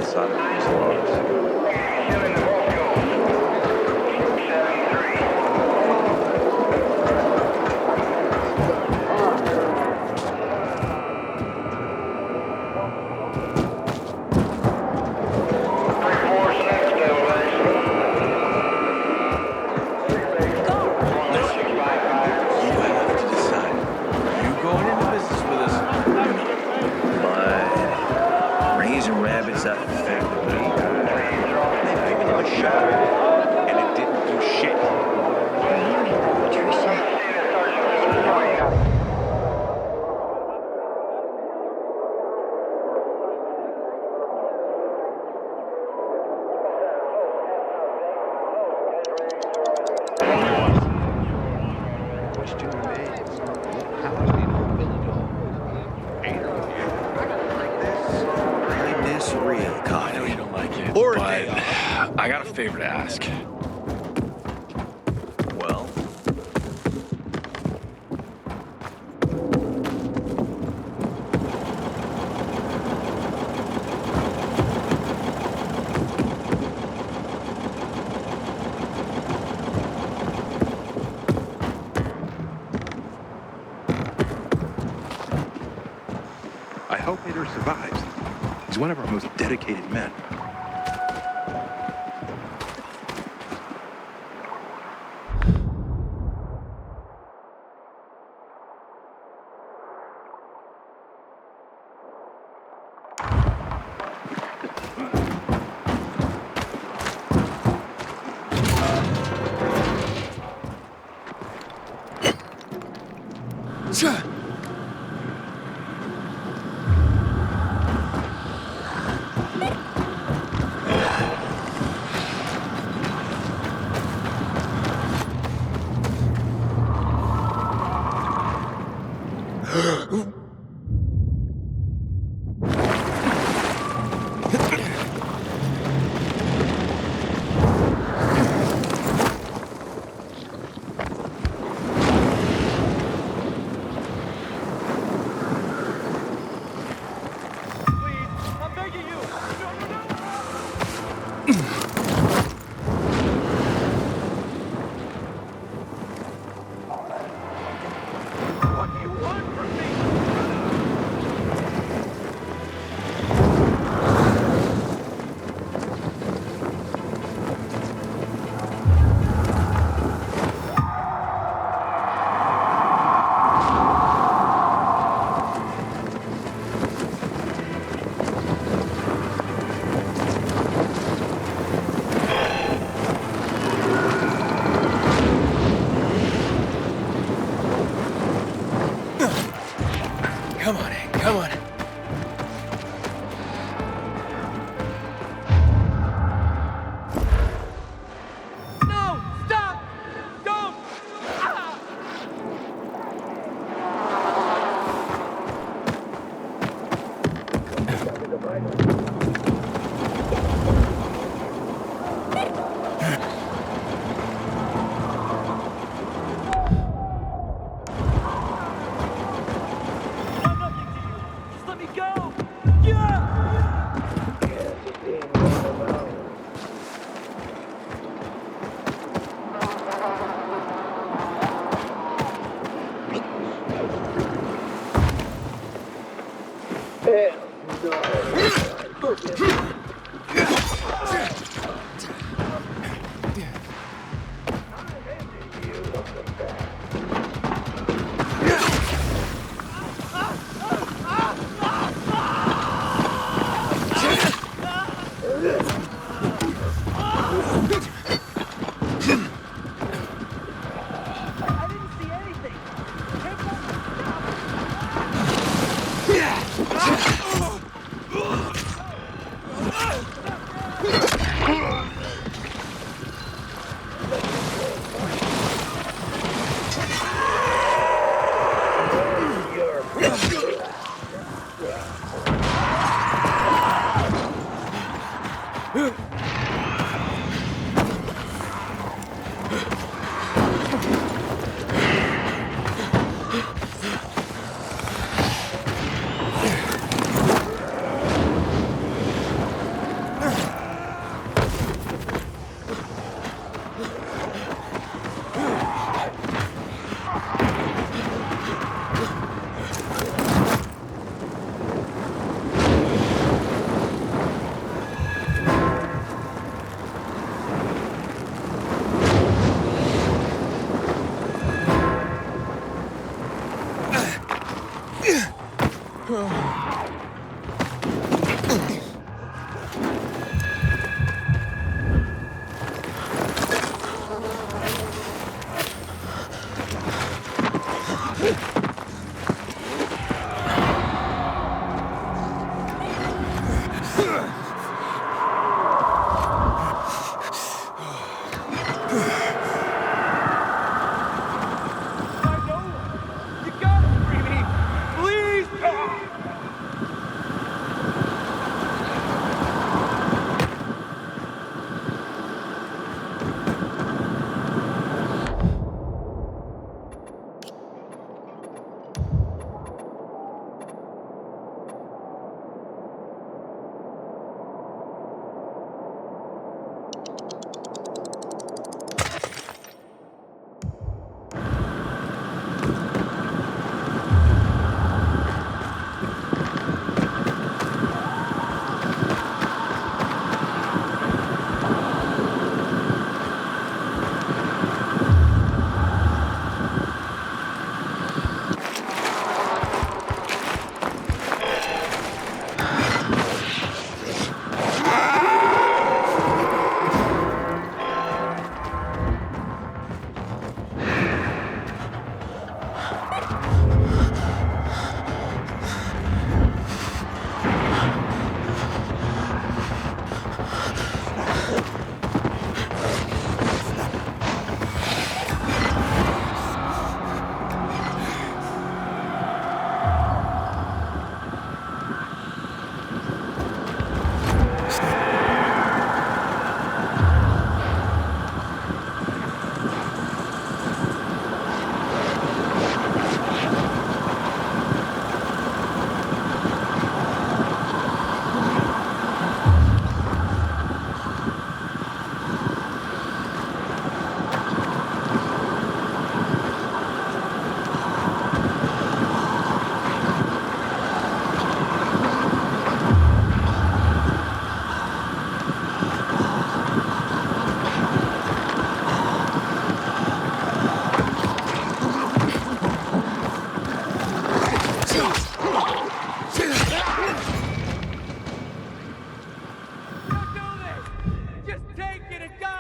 outside of these laws. I got a favor to ask. Well? I hope Hader survives. He's one of our most dedicated men. Come on, Hank, come on. No! Stop! Don't! Ah! You gotta free me! Please! Don't do this! Just take it and go!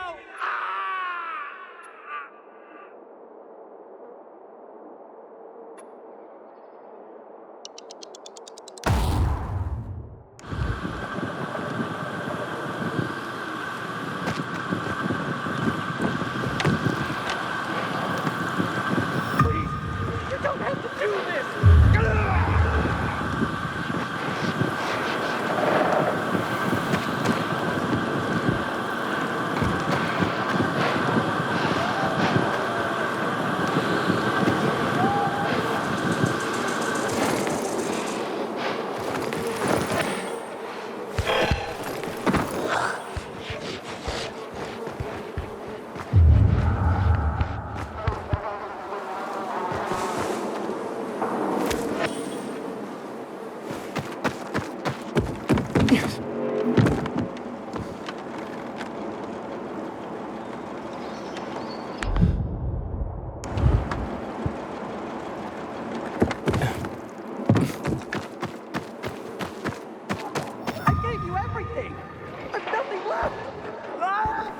Please! You don't have to do this! I gave you everything! There's nothing left! Ah!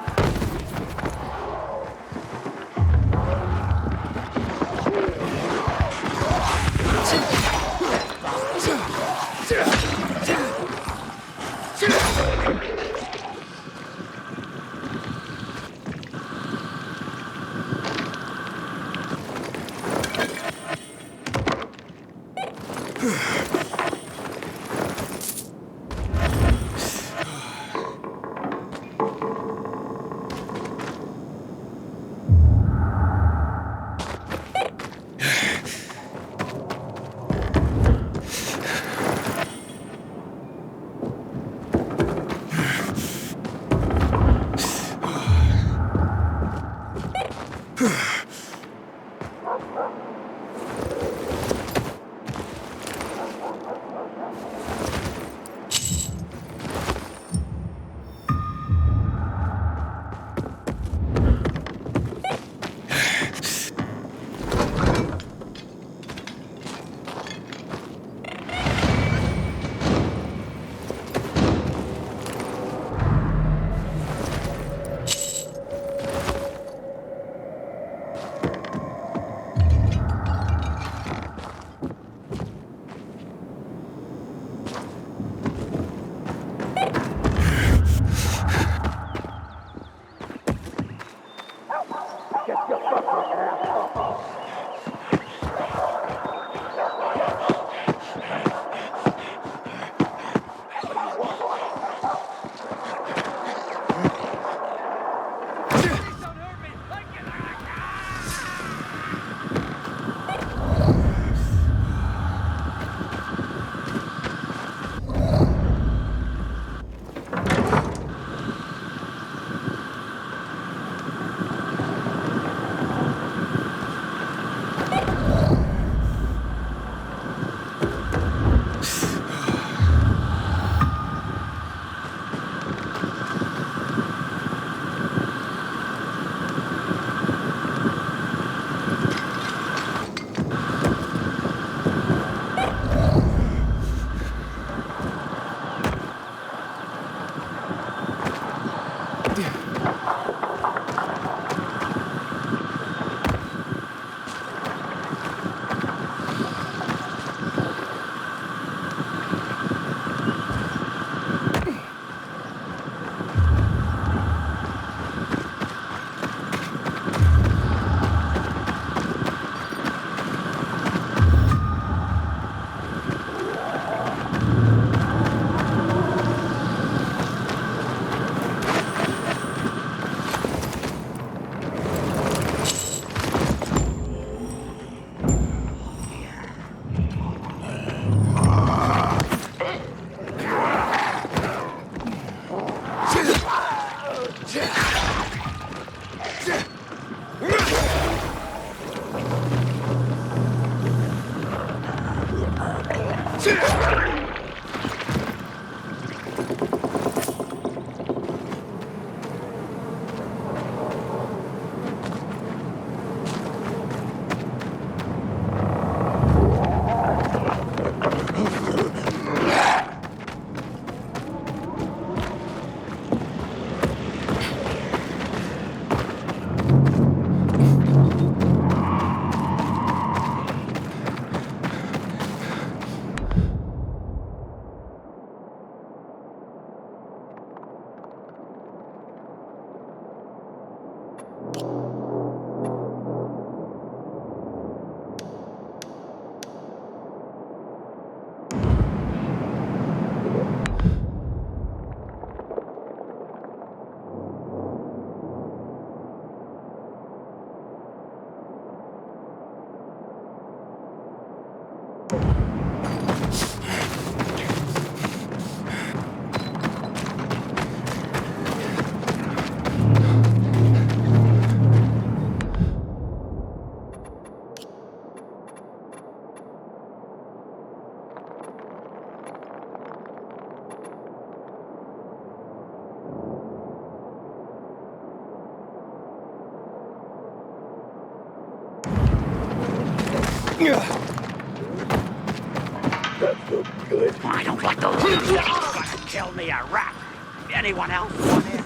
I don't like those. You're gonna kill me a rat. Anyone else want in?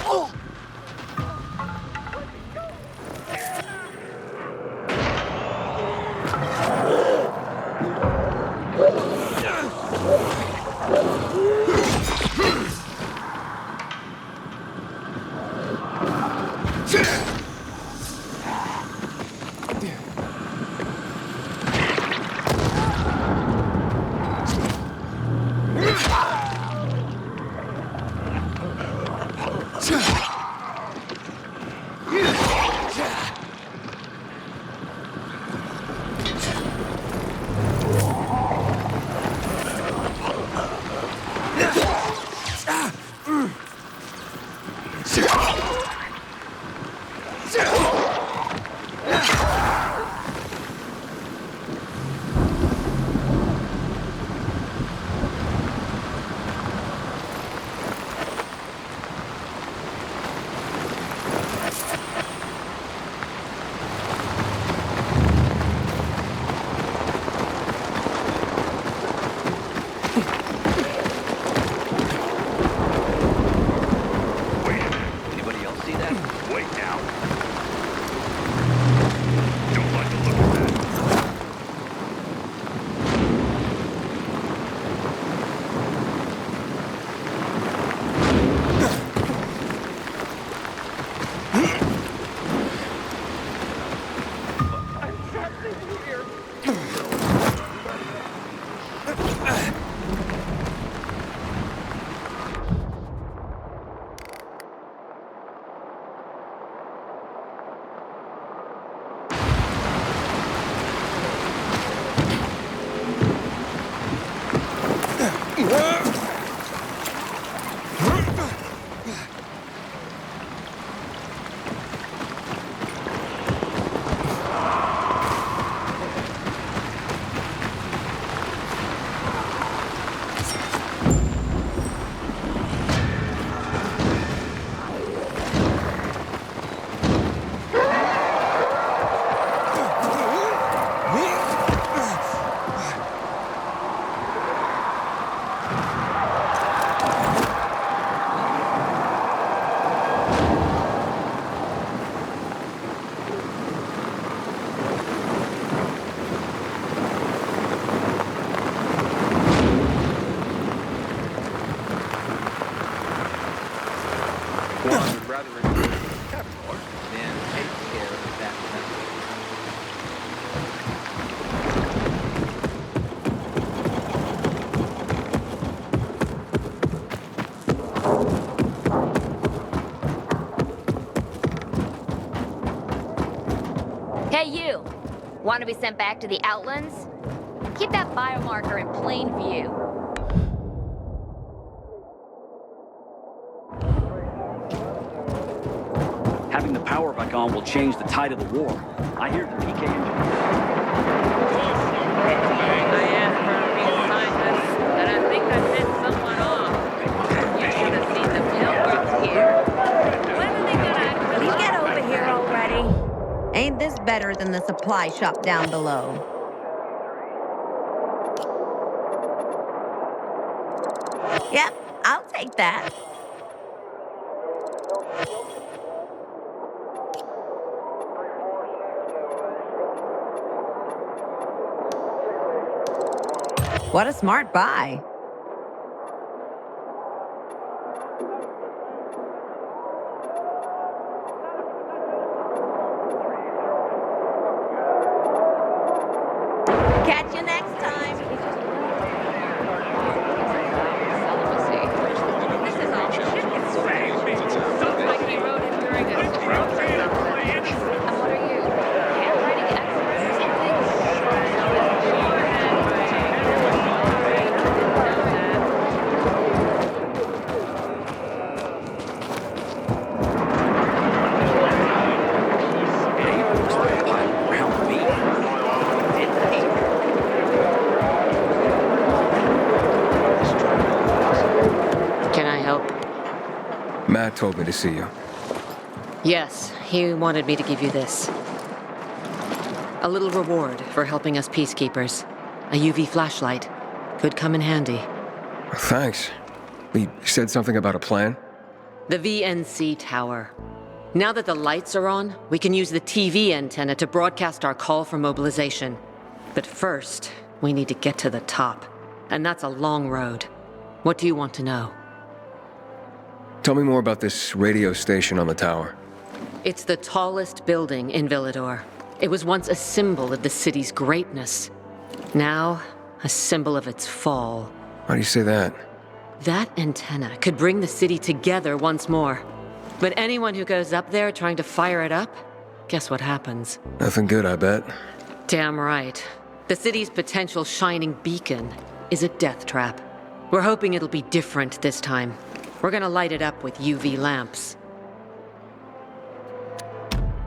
Oh. Hey, you! Want to be sent back to the Outlands? Keep that biomarker in plain view. Having the power back on will change the tide of the war. I hear the PK engine. I asked for better than the supply shop down below. Yep, I'll take that. What a smart buy. Catch you next time. This is all like he wrote it during a stroke or something. And what are you, handwriting experts or Can I help? Matt told me to see you. Yes, he wanted me to give you this. A little reward for helping us peacekeepers. A UV flashlight. Could come in handy. Thanks. He said something about a plan? The VNC tower. Now that the lights are on, we can use the TV antenna to broadcast our call for mobilization. But first, we need to get to the top. And that's a long road. What do you want to know? Tell me more about this radio station on the tower. It's the tallest building in Villador. It was once a symbol of the city's greatness. Now, a symbol of its fall. Why do you say that? That antenna could bring the city together once more. But anyone who goes up there trying to fire it up, guess what happens? Nothing good, I bet. Damn right. The city's potential shining beacon is a death trap. We're hoping it'll be different this time. We're gonna light it up with UV lamps.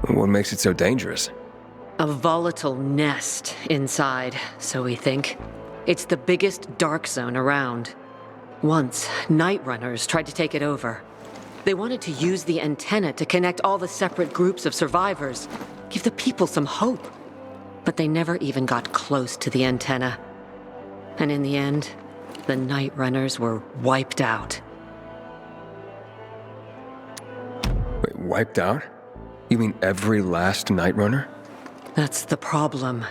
What makes it so dangerous? A volatile nest inside, so we think. It's the biggest dark zone around. Once, night runners tried to take it over. They wanted to use the antenna to connect all the separate groups of survivors, give the people some hope. But they never even got close to the antenna. And in the end, the night runners were wiped out. Wait, wiped out? You mean every last Night Runner? That's the problem.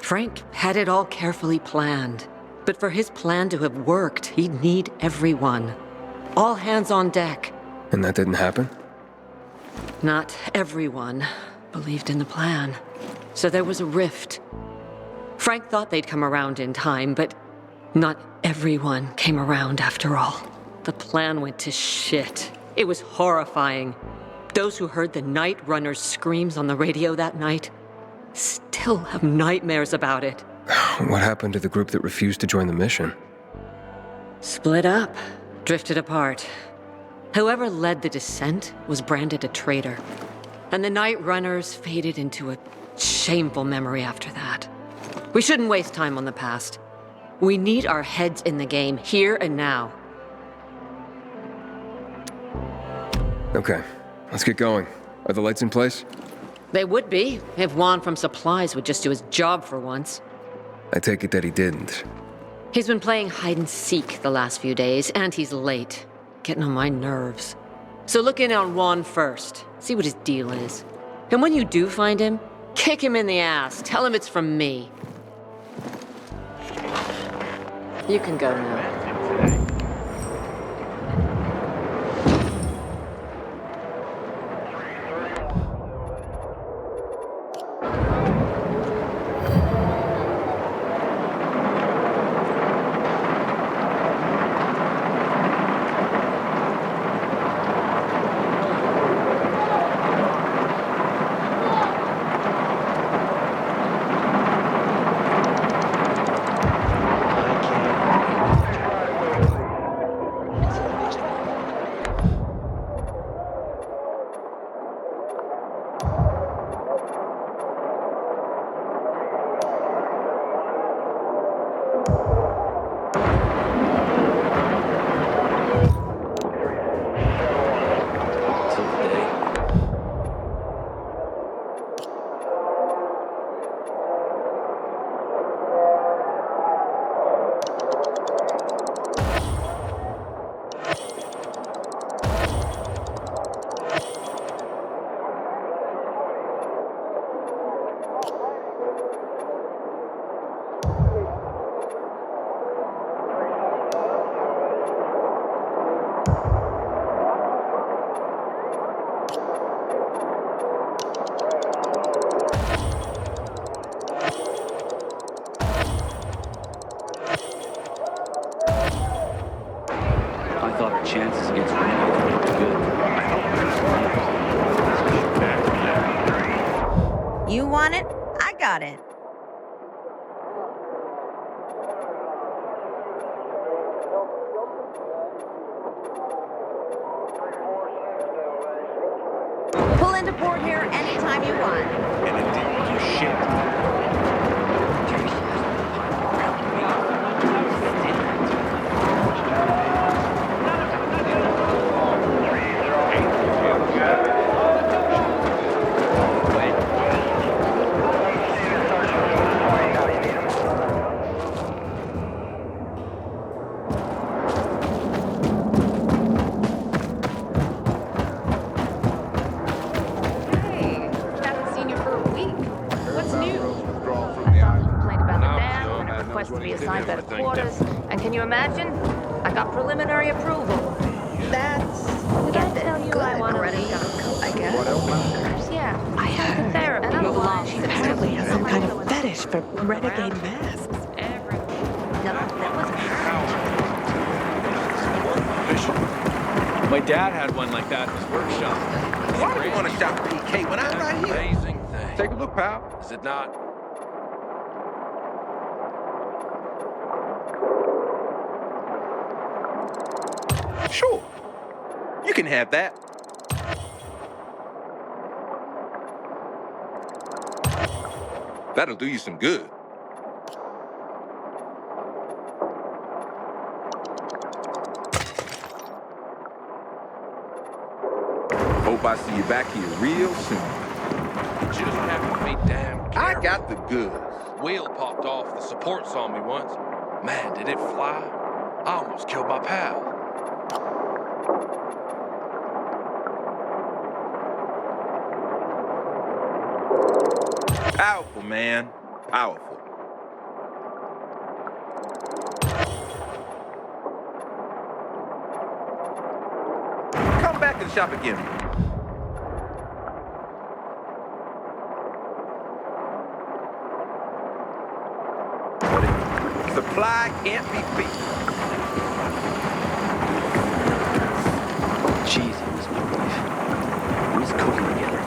Frank had it all carefully planned. But for his plan to have worked, he'd need everyone. All hands on deck. And that didn't happen? Not everyone believed in the plan. So there was a rift. Frank thought they'd come around in time, but not everyone came around after all. The plan went to shit. It was horrifying. Those who heard the Night Runner's screams on the radio that night still have nightmares about it. What happened to the group that refused to join the mission? Split up, drifted apart. Whoever led the descent was branded a traitor. And the Night Runners faded into a shameful memory after that. We shouldn't waste time on the past. We need our heads in the game, here and now. Okay, let's get going. Are the lights in place? They would be, if Juan from Supplies would just do his job for once. I take it that he didn't. He's been playing hide and seek the last few days, and he's late. Getting on my nerves. So look in on Juan first. See what his deal is. And when you do find him, kick him in the ass. Tell him it's from me. You can go now. thought our chances against criminals were pretty good. I hope there's You want it? I got it. Pull into port here anytime you want. And it didn't do shit. Hey, haven't seen you for a week. What's new? I thought he complained about the dam and a request to be assigned better quarters. And can you imagine? I got preliminary approval. That's Did I tell you I want to already, I guess. Yeah, I have the therapy. And otherwise, She apparently has some kind of fetish for renegade masks. My dad had one like that in his workshop. Why do you want to shop PK when I'm right here? Amazing thing. Take a look, pal. Is it not? Sure. You can have that. That'll do you some good. Hope I see you back here real soon. Just have to be damn careful. I got the goods. Wheel popped off. The supports on me once. Man, did it fly? I almost killed my pal. Powerful, man. Powerful. Come back and shop again. Supply can't be beat. Jeez, he was my wife. We was cooking together.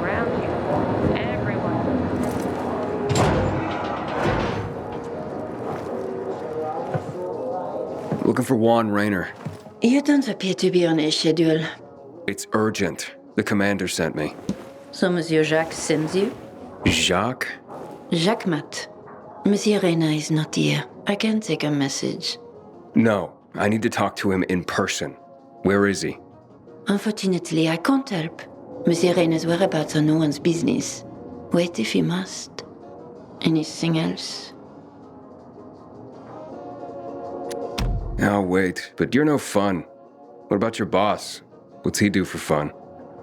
around you. Everyone. Looking for Juan Rayner. You don't appear to be on a schedule. It's urgent. The commander sent me. So Monsieur Jacques sends you? Jacques? Jacques Mat. Monsieur Reina is not here. I can take a message. No, I need to talk to him in person. Where is he? Unfortunately, I can't help. Monsieur Reina's whereabouts are no one's business. Wait if you must. Anything else? I'll wait, but you're no fun. What about your boss? What's he do for fun?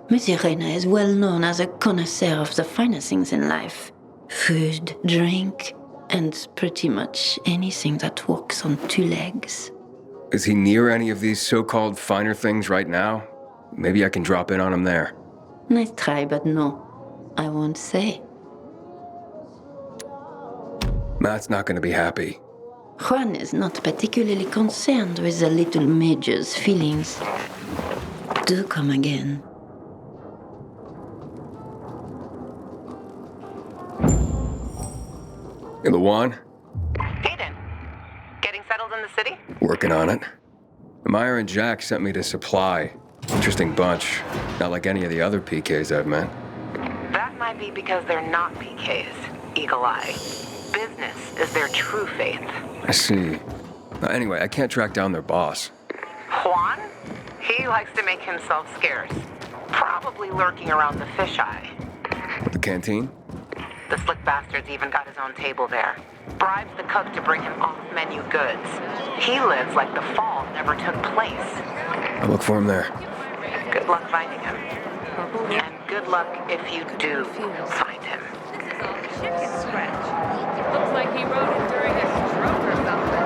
Monsieur Reina is well known as a connoisseur of the finer things in life. Food, drink, and pretty much anything that walks on two legs. Is he near any of these so-called finer things right now? Maybe I can drop in on him there. Nice try, but no. I won't say. Matt's not gonna be happy. Juan is not particularly concerned with the little major's feelings. Do come again. In the Juan? Hayden, getting settled in the city? Working on it. Meyer and Jack sent me to Supply. Interesting bunch. Not like any of the other PKs I've met. That might be because they're not PKs, Eagle Eye. Business is their true faith. I see. Anyway, I can't track down their boss. Juan? He likes to make himself scarce. Probably lurking around the fisheye. The canteen? The slick bastard's even got his own table there. Bribes the cook to bring him off-menu goods. He lives like the fall never took place. I'll look for him there. Good luck finding him. And good luck if you do find him. This is all chicken scratch. Looks like he wrote it during a stroke or something.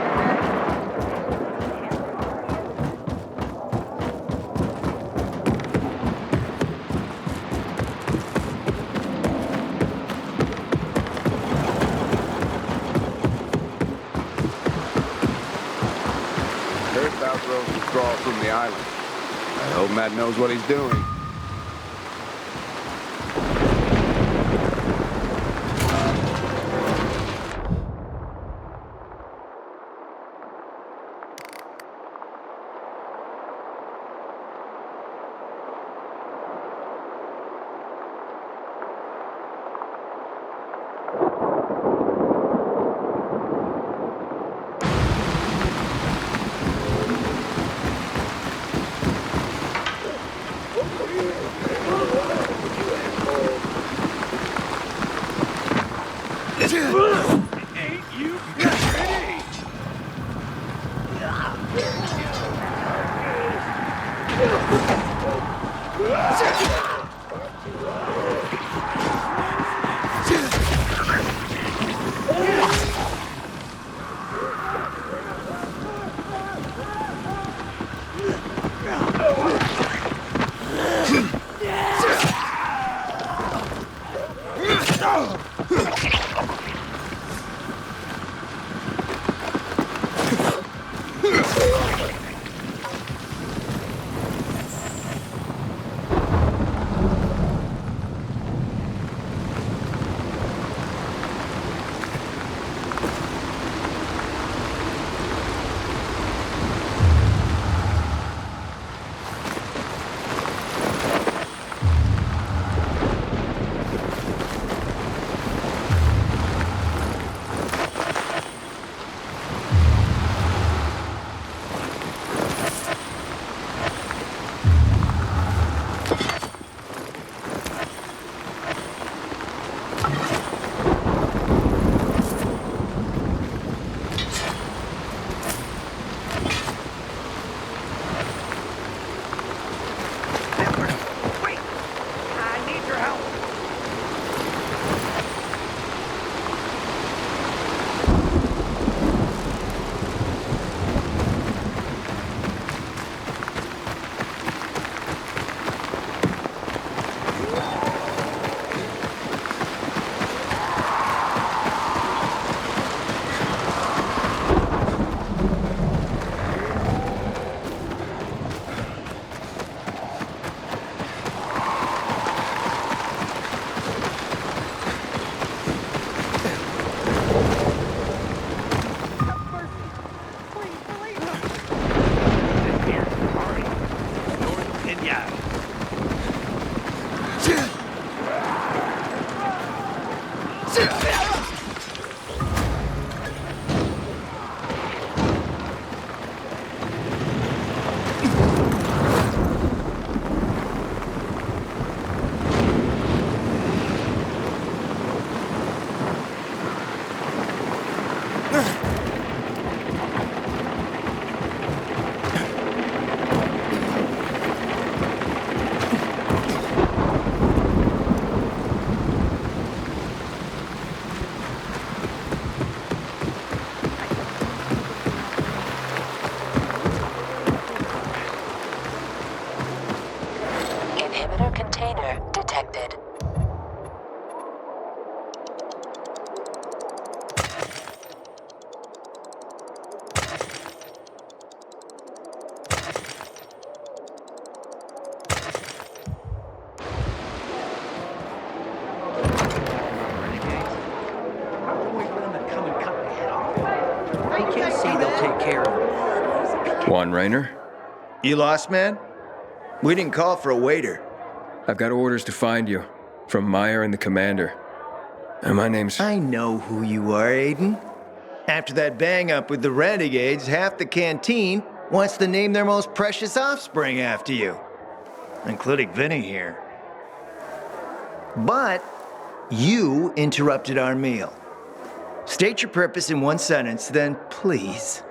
Heard about Rose's withdrawal from the island. I hope Matt knows what he's doing. Container detected. Juan Raynor? You lost, man? We didn't call for a waiter. I've got orders to find you. From Meyer and the commander. And my name's... I know who you are, Aiden. After that bang-up with the Renegades, half the canteen wants to name their most precious offspring after you. Including Vinny here. But you interrupted our meal. State your purpose in one sentence, then please,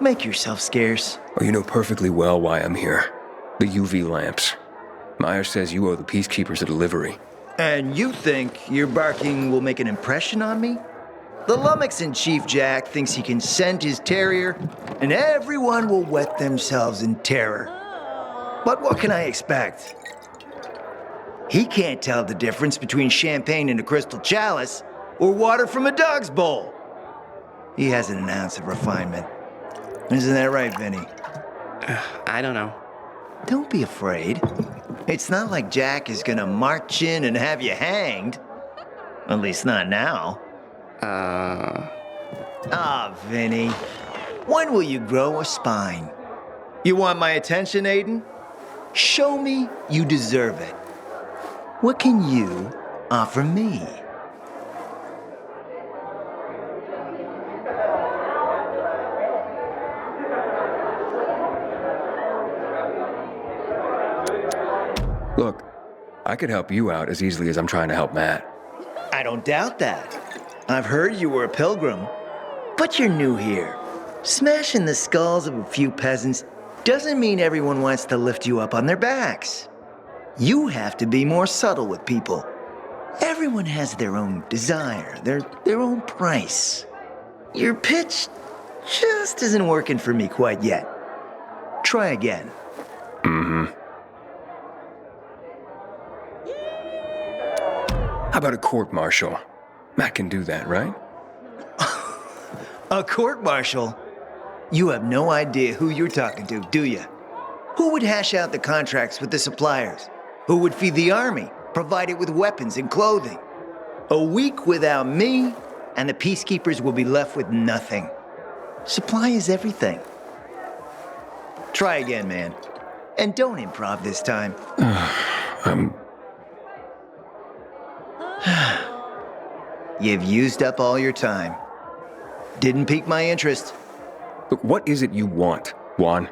make yourself scarce. Oh, you know perfectly well why I'm here. The UV lamps. Meyer says you owe the Peacekeepers a delivery. And you think your barking will make an impression on me? The lummox-in-chief Jack thinks he can scent his terrier, and everyone will wet themselves in terror. But what can I expect? He can't tell the difference between champagne in a crystal chalice or water from a dog's bowl. He hasn't an ounce of refinement. Isn't that right, Vinny? I don't know. Don't be afraid. It's not like Jack is gonna march in and have you hanged. At least not now. Vinny. When will you grow a spine? You want my attention, Aiden? Show me you deserve it. What can you offer me? Look, I could help you out as easily as I'm trying to help Matt. I don't doubt that. I've heard you were a pilgrim, but you're new here. Smashing the skulls of a few peasants doesn't mean everyone wants to lift you up on their backs. You have to be more subtle with people. Everyone has their own desire, their own price. Your pitch just isn't working for me quite yet. Try again. Mm-hmm. How about a court-martial? Matt can do that, right? A court-martial? You have no idea who you're talking to, do you? Who would hash out the contracts with the suppliers? Who would feed the army, provide it with weapons and clothing? A week without me, and the Peacekeepers will be left with nothing. Supply is everything. Try again, man. And don't improv this time. You've used up all your time. Didn't pique my interest. Look, what is it you want, Juan?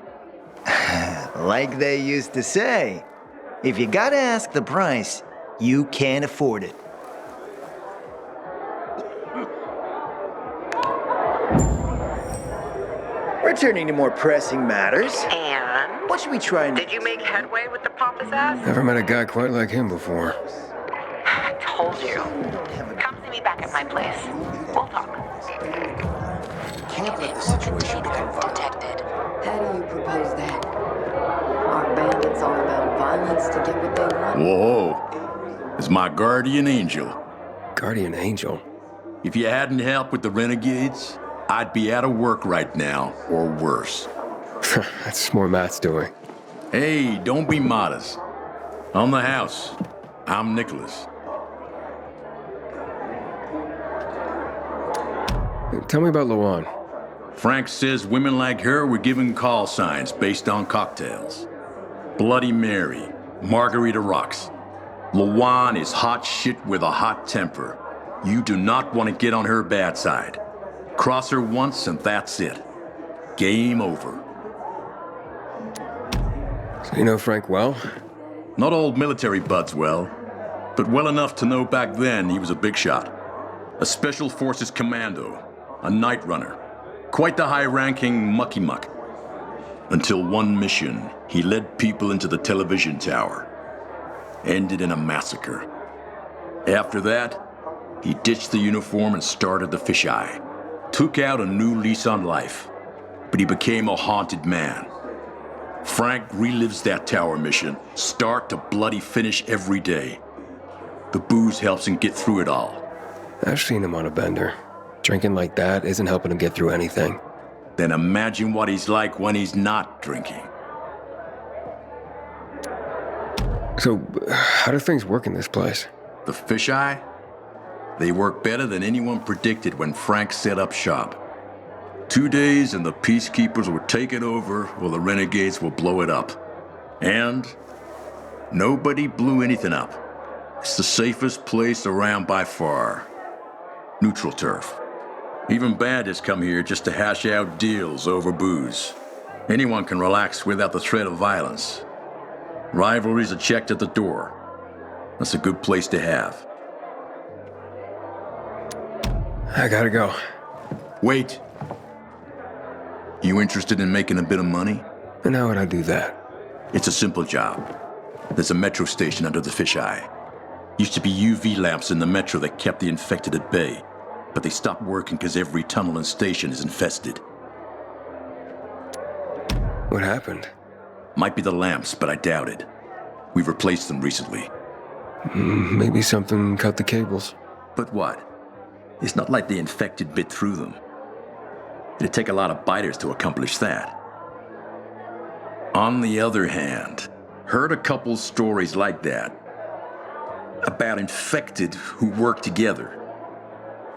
Like they used to say, if you gotta ask the price, you can't afford it. Returning to more pressing matters. And? What should we try and... Did you make headway with the pompous ass? Never met a guy quite like him before. I told you. Come see me back at my place. We'll talk. Can't let the situation become violent. Detected. How do you propose that? Are bandits all about violence to get what they want? Whoa. It's my guardian angel. Guardian angel? If you hadn't helped with the renegades, I'd be out of work right now, or worse. That's more Matt's doing. Hey, don't be modest. On the house, I'm Nicholas. Tell me about Luan. Frank says women like her were given call signs based on cocktails. Bloody Mary, Margarita Rocks. Luan is hot shit with a hot temper. You do not want to get on her bad side. Cross her once and that's it. Game over. So you know Frank well? Not old military buds well, but well enough to know back then he was a big shot. A Special Forces commando, a night runner. Quite the high-ranking mucky-muck. Until one mission, he led people into the television tower. Ended in a massacre. After that, he ditched the uniform and started the fisheye. Took out a new lease on life. But he became a haunted man. Frank relives that tower mission, start to bloody finish every day. The booze helps him get through it all. I've seen him on a bender. Drinking like that isn't helping him get through anything. Then imagine what he's like when he's not drinking. So, how do things work in this place? The fisheye? They work better than anyone predicted when Frank set up shop. 2 days and the Peacekeepers will take it over or the renegades will blow it up. And nobody blew anything up. It's the safest place around by far. Neutral turf. Even bandits come here just to hash out deals over booze. Anyone can relax without the threat of violence. Rivalries are checked at the door. That's a good place to have. I gotta go. Wait. You interested in making a bit of money? And how would I do that? It's a simple job. There's a metro station under the fisheye. Used to be UV lamps in the metro that kept the infected at bay, but they stopped working because every tunnel and station is infested. What happened? Might be the lamps, but I doubt it. We've replaced them recently. Maybe something cut the cables. But what? It's not like the infected bit through them. It'd take a lot of biters to accomplish that. On the other hand, heard a couple stories like that. About infected who work together.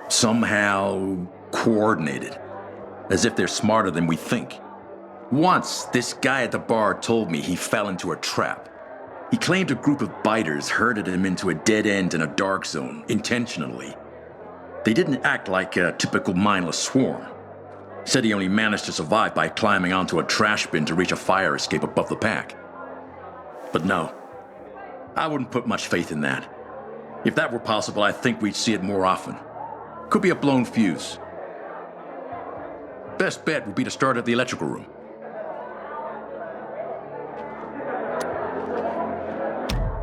Somehow coordinated. As if they're smarter than we think. Once, this guy at the bar told me he fell into a trap. He claimed a group of biters herded him into a dead end in a dark zone, intentionally. They didn't act like a typical mindless swarm. Said he only managed to survive by climbing onto a trash bin to reach a fire escape above the pack. But no, I wouldn't put much faith in that. If that were possible, I think we'd see it more often. Could be a blown fuse. Best bet would be to start at the electrical room.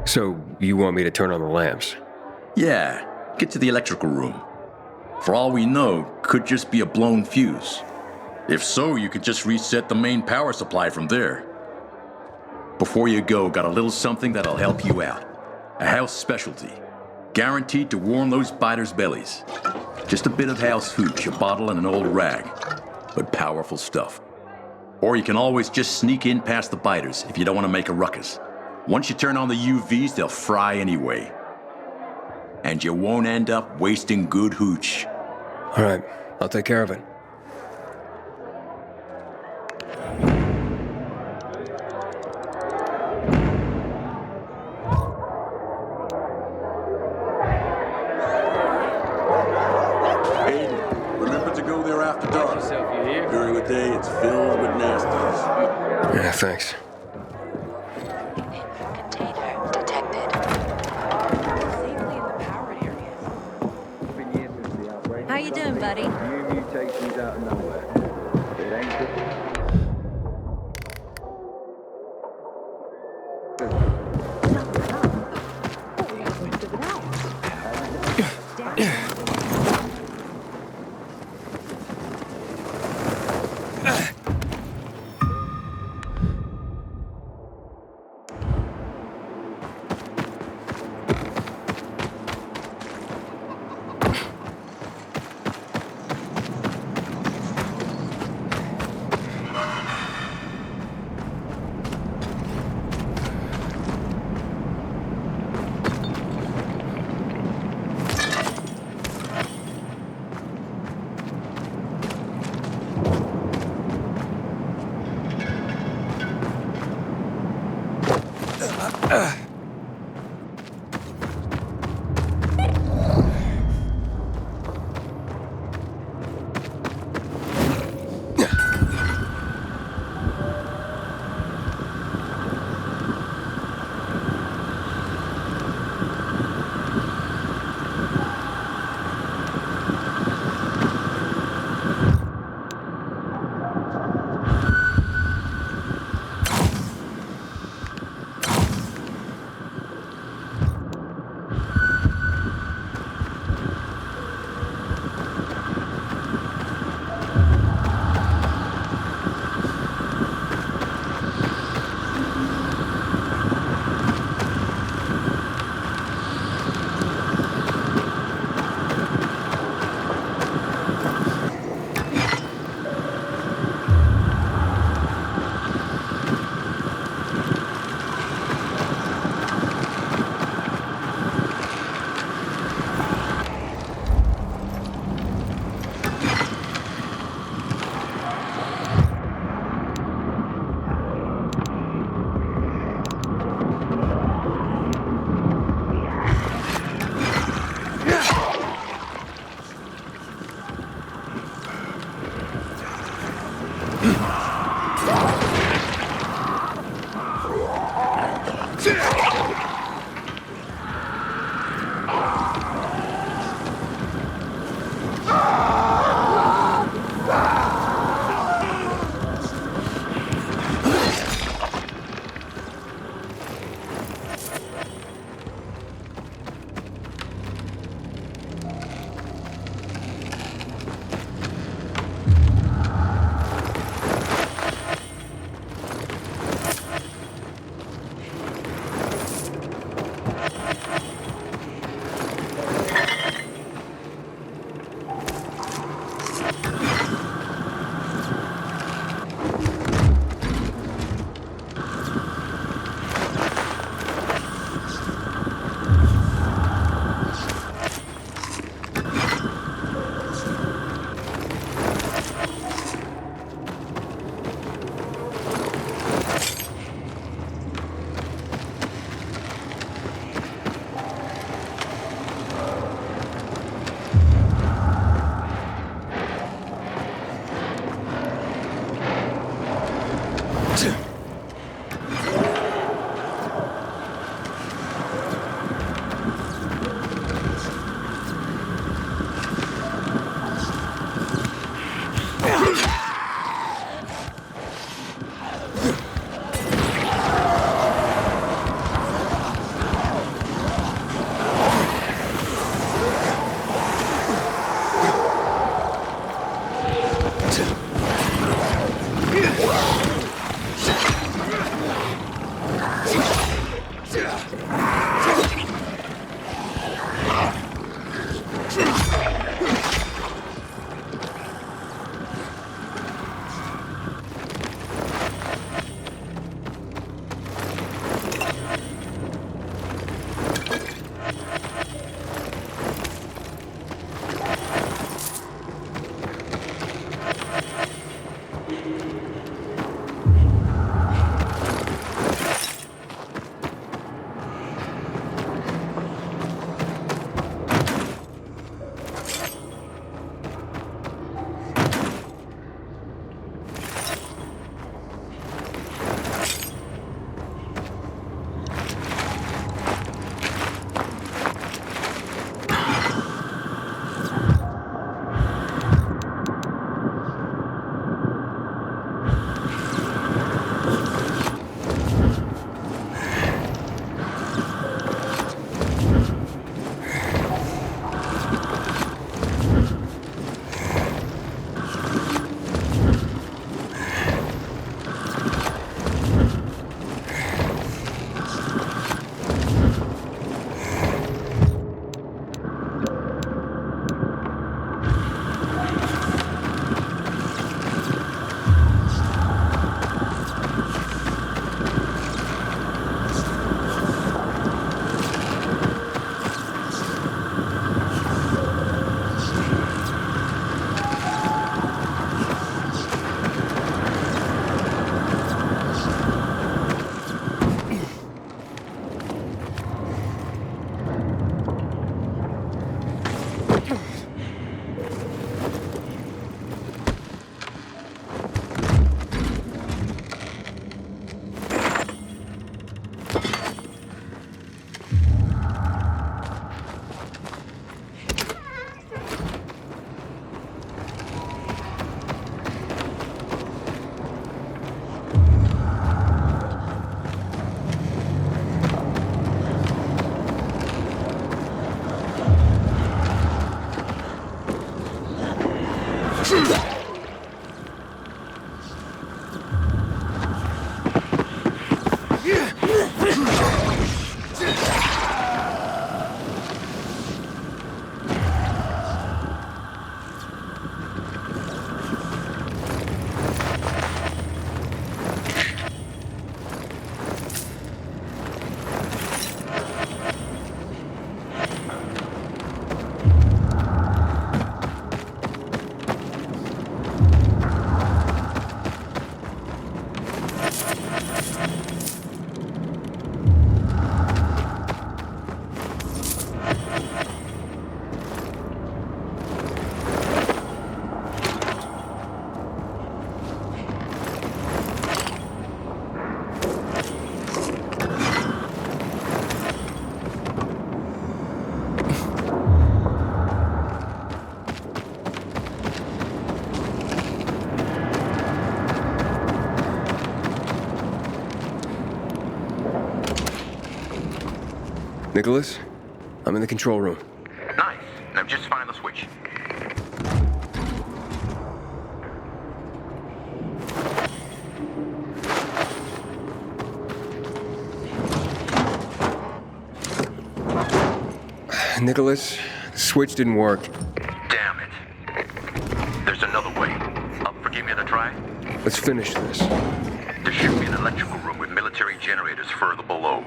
So, you want me to turn on the lamps? Yeah, get to the electrical room. For all we know, could just be a blown fuse. If so, you could just reset the main power supply from there. Before you go, got a little something that'll help you out. A house specialty. Guaranteed to warm those biters' bellies. Just a bit of house hooch, a bottle and an old rag. But powerful stuff. Or you can always just sneak in past the biters if you don't want to make a ruckus. Once you turn on the UVs, they'll fry anyway. And you won't end up wasting good hooch. All right, I'll take care of it. Aiden, remember to go there after dark. During the day, it's filled with nasties. Yeah, thanks. How you doing, buddy? New mutations out of nowhere. It ain't Nicholas, I'm in the control room. Nice. Now just find the switch. Nicholas, the switch didn't work. Damn it. There's another way. Forgive me to try? Let's finish this. There should be an electrical room with military generators further below.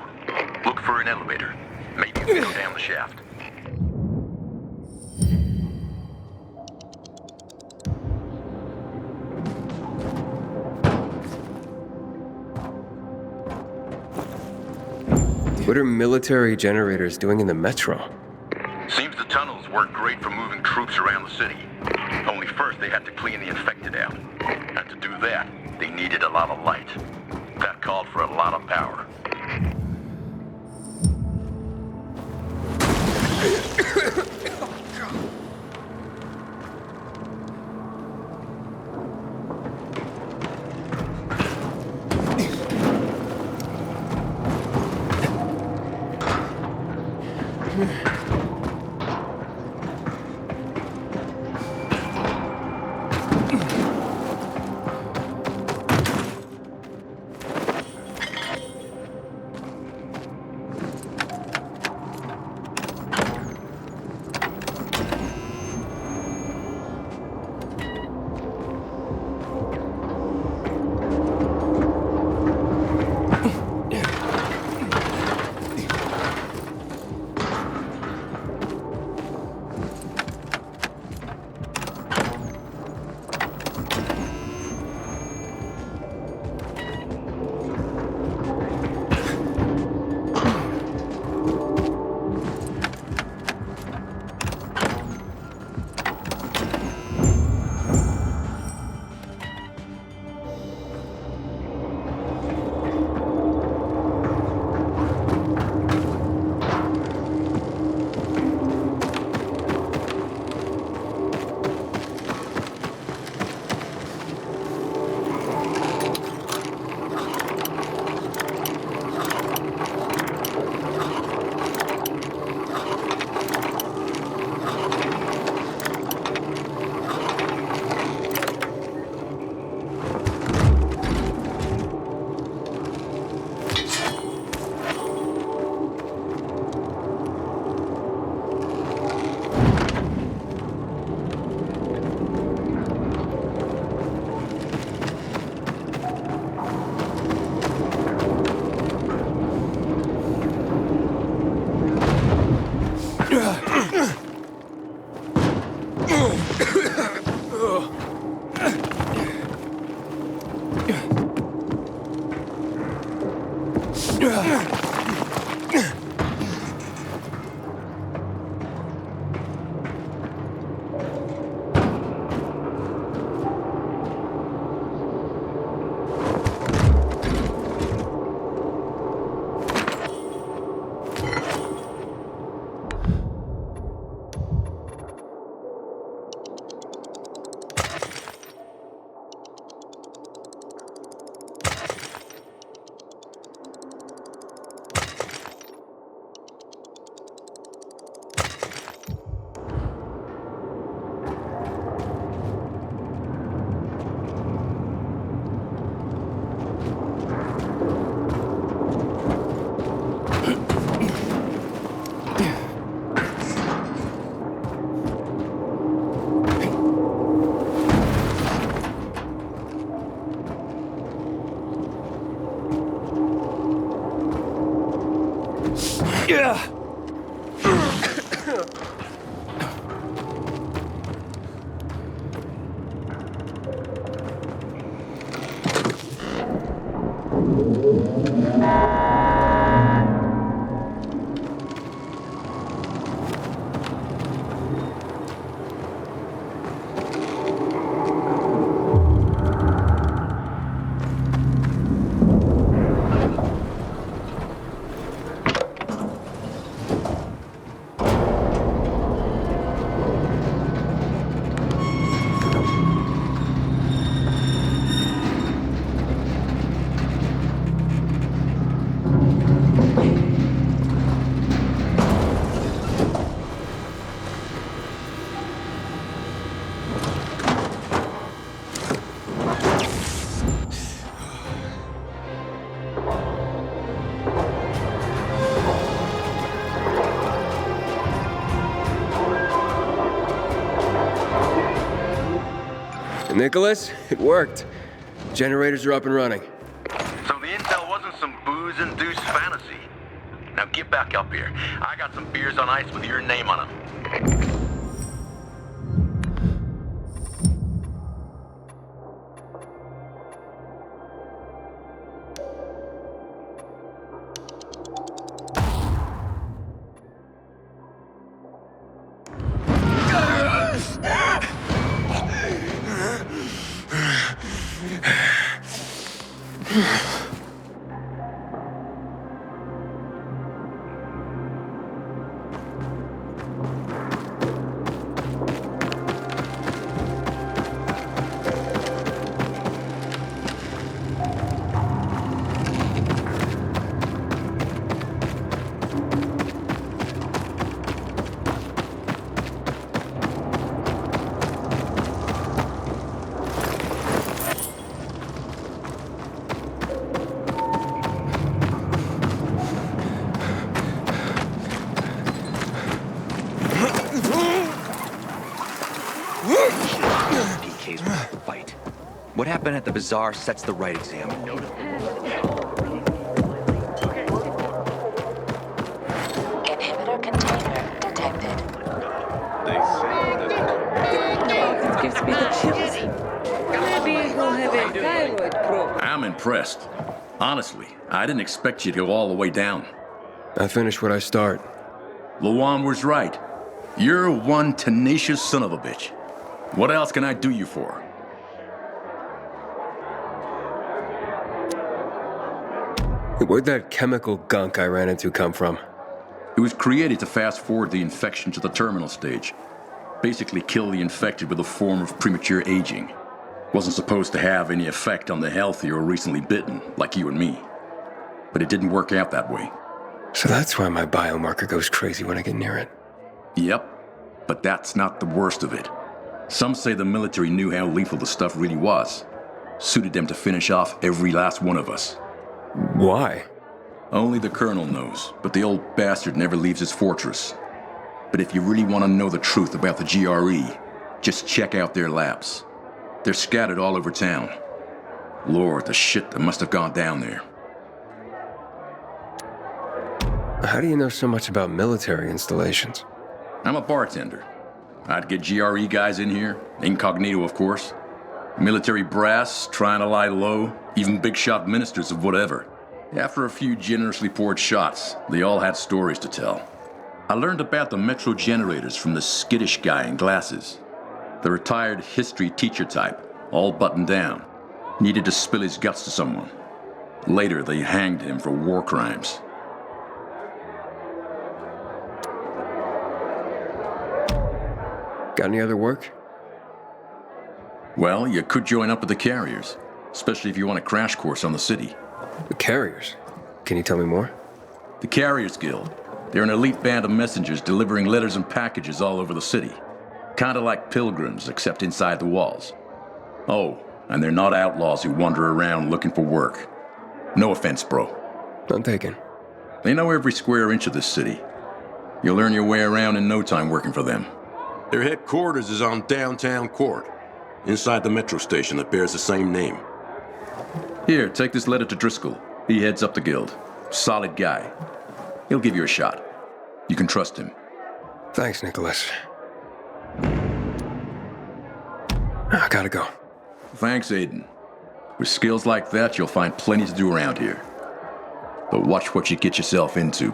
Look for an elevator. Maybe you can go down the shaft. What are military generators doing in the metro? Seems the tunnels work great for moving troops around the city. Only first they had to clean the infected out. And to do that, They needed a lot of light. That called for a lot of power. Nicholas, it worked. Generators are up and running. So the intel wasn't some booze-induced fantasy. Now get back up here. I got some beers on ice with your name on them. What happened at the bazaar sets the right example. Inhibitor container detected. It gives me the chills. Maybe he'll have a thyroid problem. I'm impressed. Honestly, I didn't expect you to go all the way down. I finish what I start. Luan was right. You're one tenacious son of a bitch. What else can I do you for? Where'd that chemical gunk I ran into come from? It was created to fast forward the infection to the terminal stage. Basically kill the infected with a form of premature aging. Wasn't supposed to have any effect on the healthy or recently bitten, like you and me. But it didn't work out that way. So that's why my biomarker goes crazy when I get near it. Yep, but that's not the worst of it. Some say the military knew how lethal the stuff really was. Suited them to finish off every last one of us. Why? Only the colonel knows, but the old bastard never leaves his fortress. But if you really want to know the truth about the GRE, just check out their labs. They're scattered all over town. Lord, the shit that must have gone down there. How do you know so much about military installations? I'm a bartender. I'd get GRE guys in here, incognito of course. Military brass, trying to lie low, even big shot ministers of whatever. After a few generously poured shots, they all had stories to tell. I learned about the Metro generators from the skittish guy in glasses. The retired history teacher type, all buttoned down. Needed to spill his guts to someone. Later, they hanged him for war crimes. Got any other work? Well, you could join up with the carriers, especially if you want a crash course on the city. The carriers? Can you tell me more? The Carriers Guild. They're an elite band of messengers delivering letters and packages all over the city. Kinda like pilgrims, except inside the walls. Oh, and they're not outlaws who wander around looking for work. No offense, bro. None taken. They know every square inch of this city. You'll learn your way around in no time working for them. Their headquarters is on Downtown Court, inside the metro station that bears the same name. Here, take this letter to Driscoll. He heads up the guild. Solid guy. He'll give you a shot. You can trust him. Thanks, Nicholas. I gotta go. Thanks, Aiden. With skills like that, you'll find plenty to do around here. But watch what you get yourself into.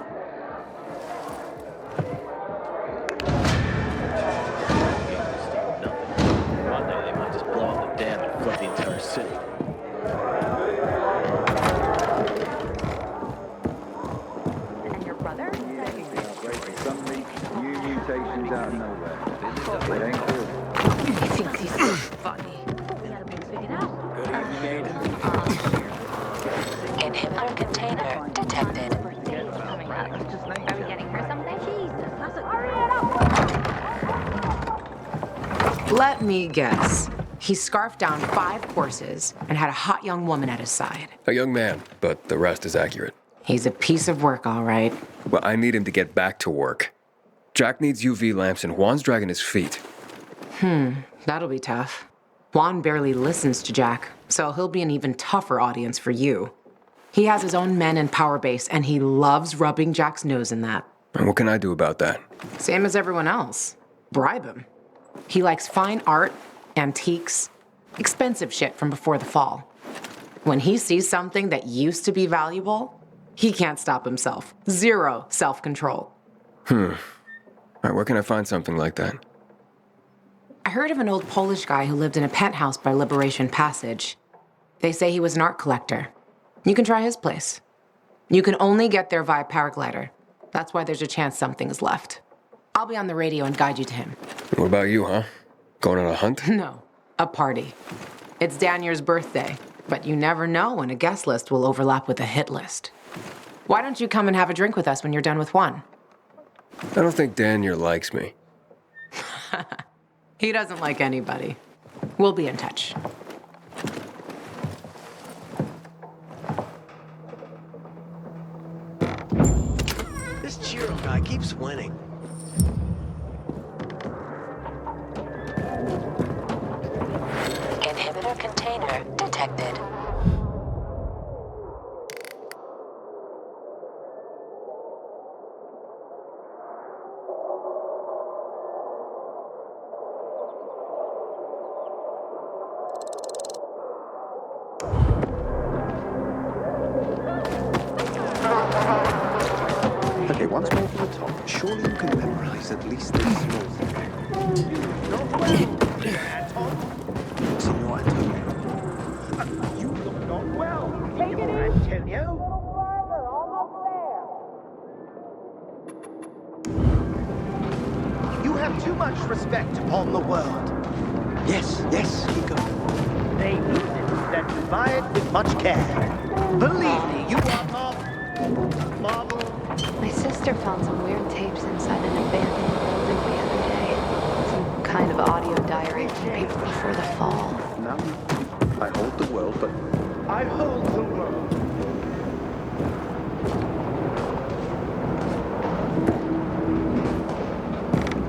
Inhibitor container detected. Let me guess. He scarfed down 5 courses and had a hot young woman at his side. A young man, but the rest is accurate. He's a piece of work, all right. Well, I need him to get back to work. Jack needs UV lamps and Juan's dragging his feet. That'll be tough. Juan barely listens to Jack, so he'll be an even tougher audience for you. He has his own men and power base, and he loves rubbing Jack's nose in that. And what can I do about that? Same as everyone else. Bribe him. He likes fine art, antiques, expensive shit from before the fall. When he sees something that used to be valuable, he can't stop himself. 0 self-control. All right, where can I find something like that? I heard of an old Polish guy who lived in a penthouse by Liberation Passage. They say he was an art collector. You can try his place. You can only get there via paraglider. That's why there's a chance something's left. I'll be on the radio and guide you to him. What about you, huh? Going on a hunt? No, a party. It's Danier's birthday, but you never know when a guest list will overlap with a hit list. Why don't you come and have a drink with us when you're done with one? I don't think Danier likes me. He doesn't like anybody. We'll be in touch. This Chiro guy keeps winning. Inhibitor container it's at least a small thing. Not well, Signor Antonio. You look not well, Signor Antonio. You have too much respect upon the world. Yes, Kiko. They use it that you buy it with much care. Believe me, you are marvel. My sister found some weird tapes inside an abandoned building the other day. Some kind of audio diary from people before the fall. Now, I hold the world, but I hold the world.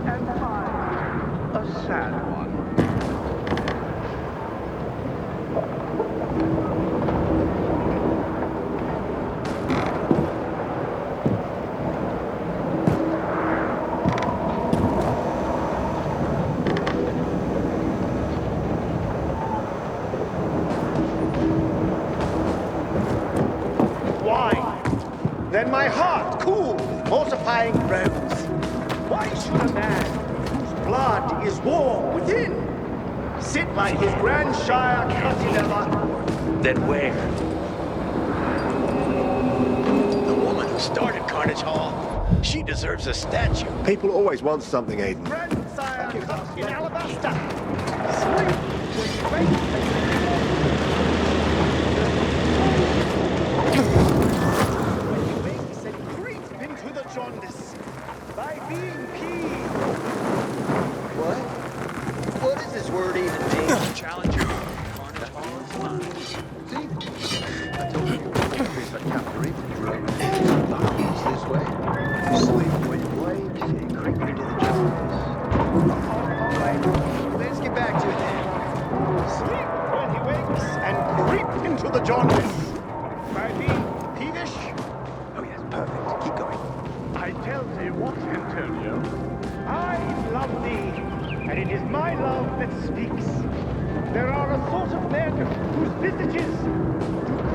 And I, a sad one. Then my heart cooled with mortifying groans. Why should a man whose blood is warm within sit like his grandshire cutting Then where? The woman who started Carnage Hall, she deserves a statue. people always want something, Aiden. Grandsire cut in alabaster. Sleep when you wake. Jaundice by being peeved. What? What does this word even mean? Challenger. Carnage Hall is mine. See? I told you, it's a cavalry drove this way. Sleep when you wake, say creep into the jaundice. All right, let's get back to it then. Sleep when he wakes and creep into the jaundice. By being peevish. Oh yes, perfect. Keep going. I tell thee what, Antonio. I love thee, and it is my love that speaks. There are a sort of men whose visages do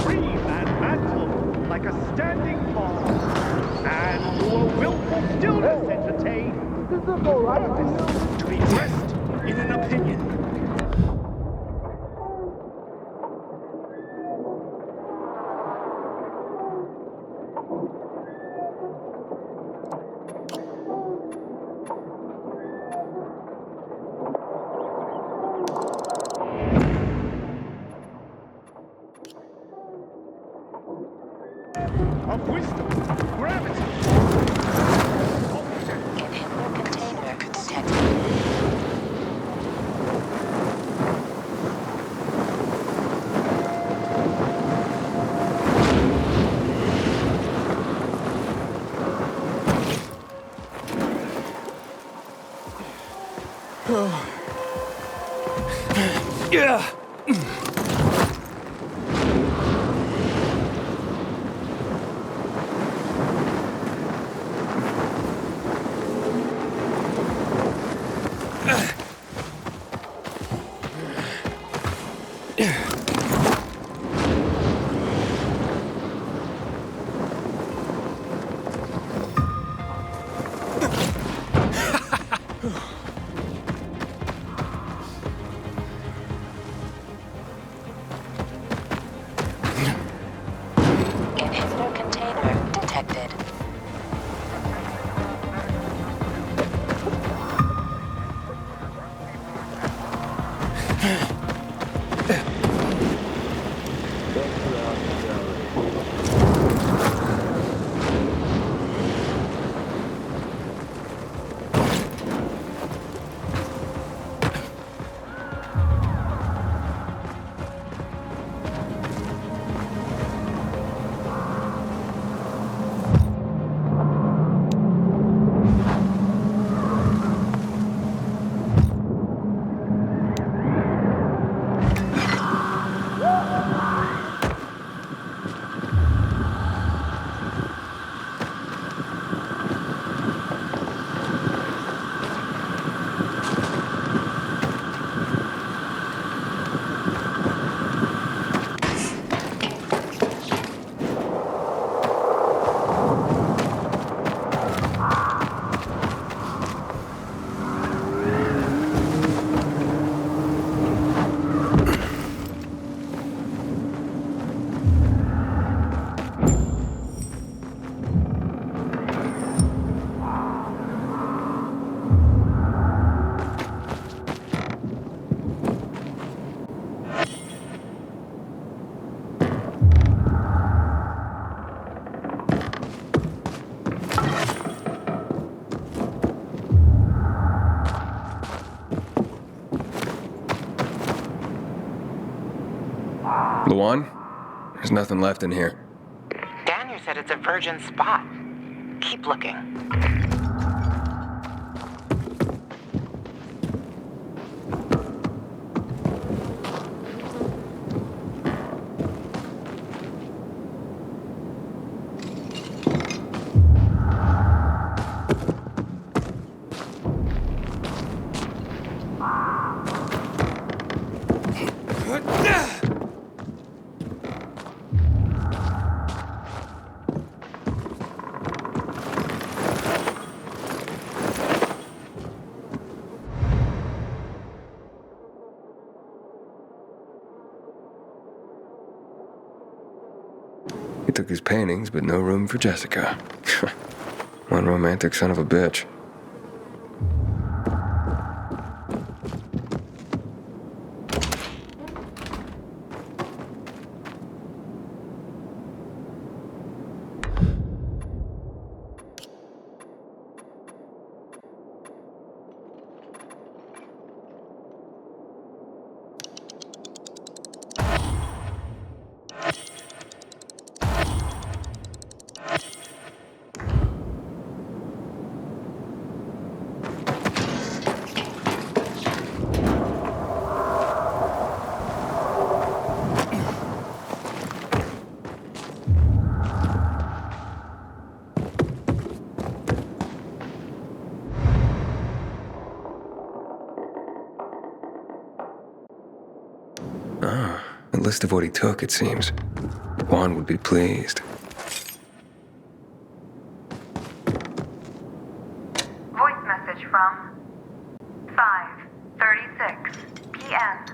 cream and mantle like a standing pond, and who a willful stillness entertain the purpose to be dressed in an opinion. Of wisdom, gravity. Inhaler container detected. Yeah. Inhaler container detected. one? There's nothing left in here. Daniel said it's a virgin spot. Keep looking. He took his paintings, but no room for Jessica. One romantic son of a bitch. Ah, a list of what he took, it seems. Juan would be pleased. Voice message from 5:36 p.m.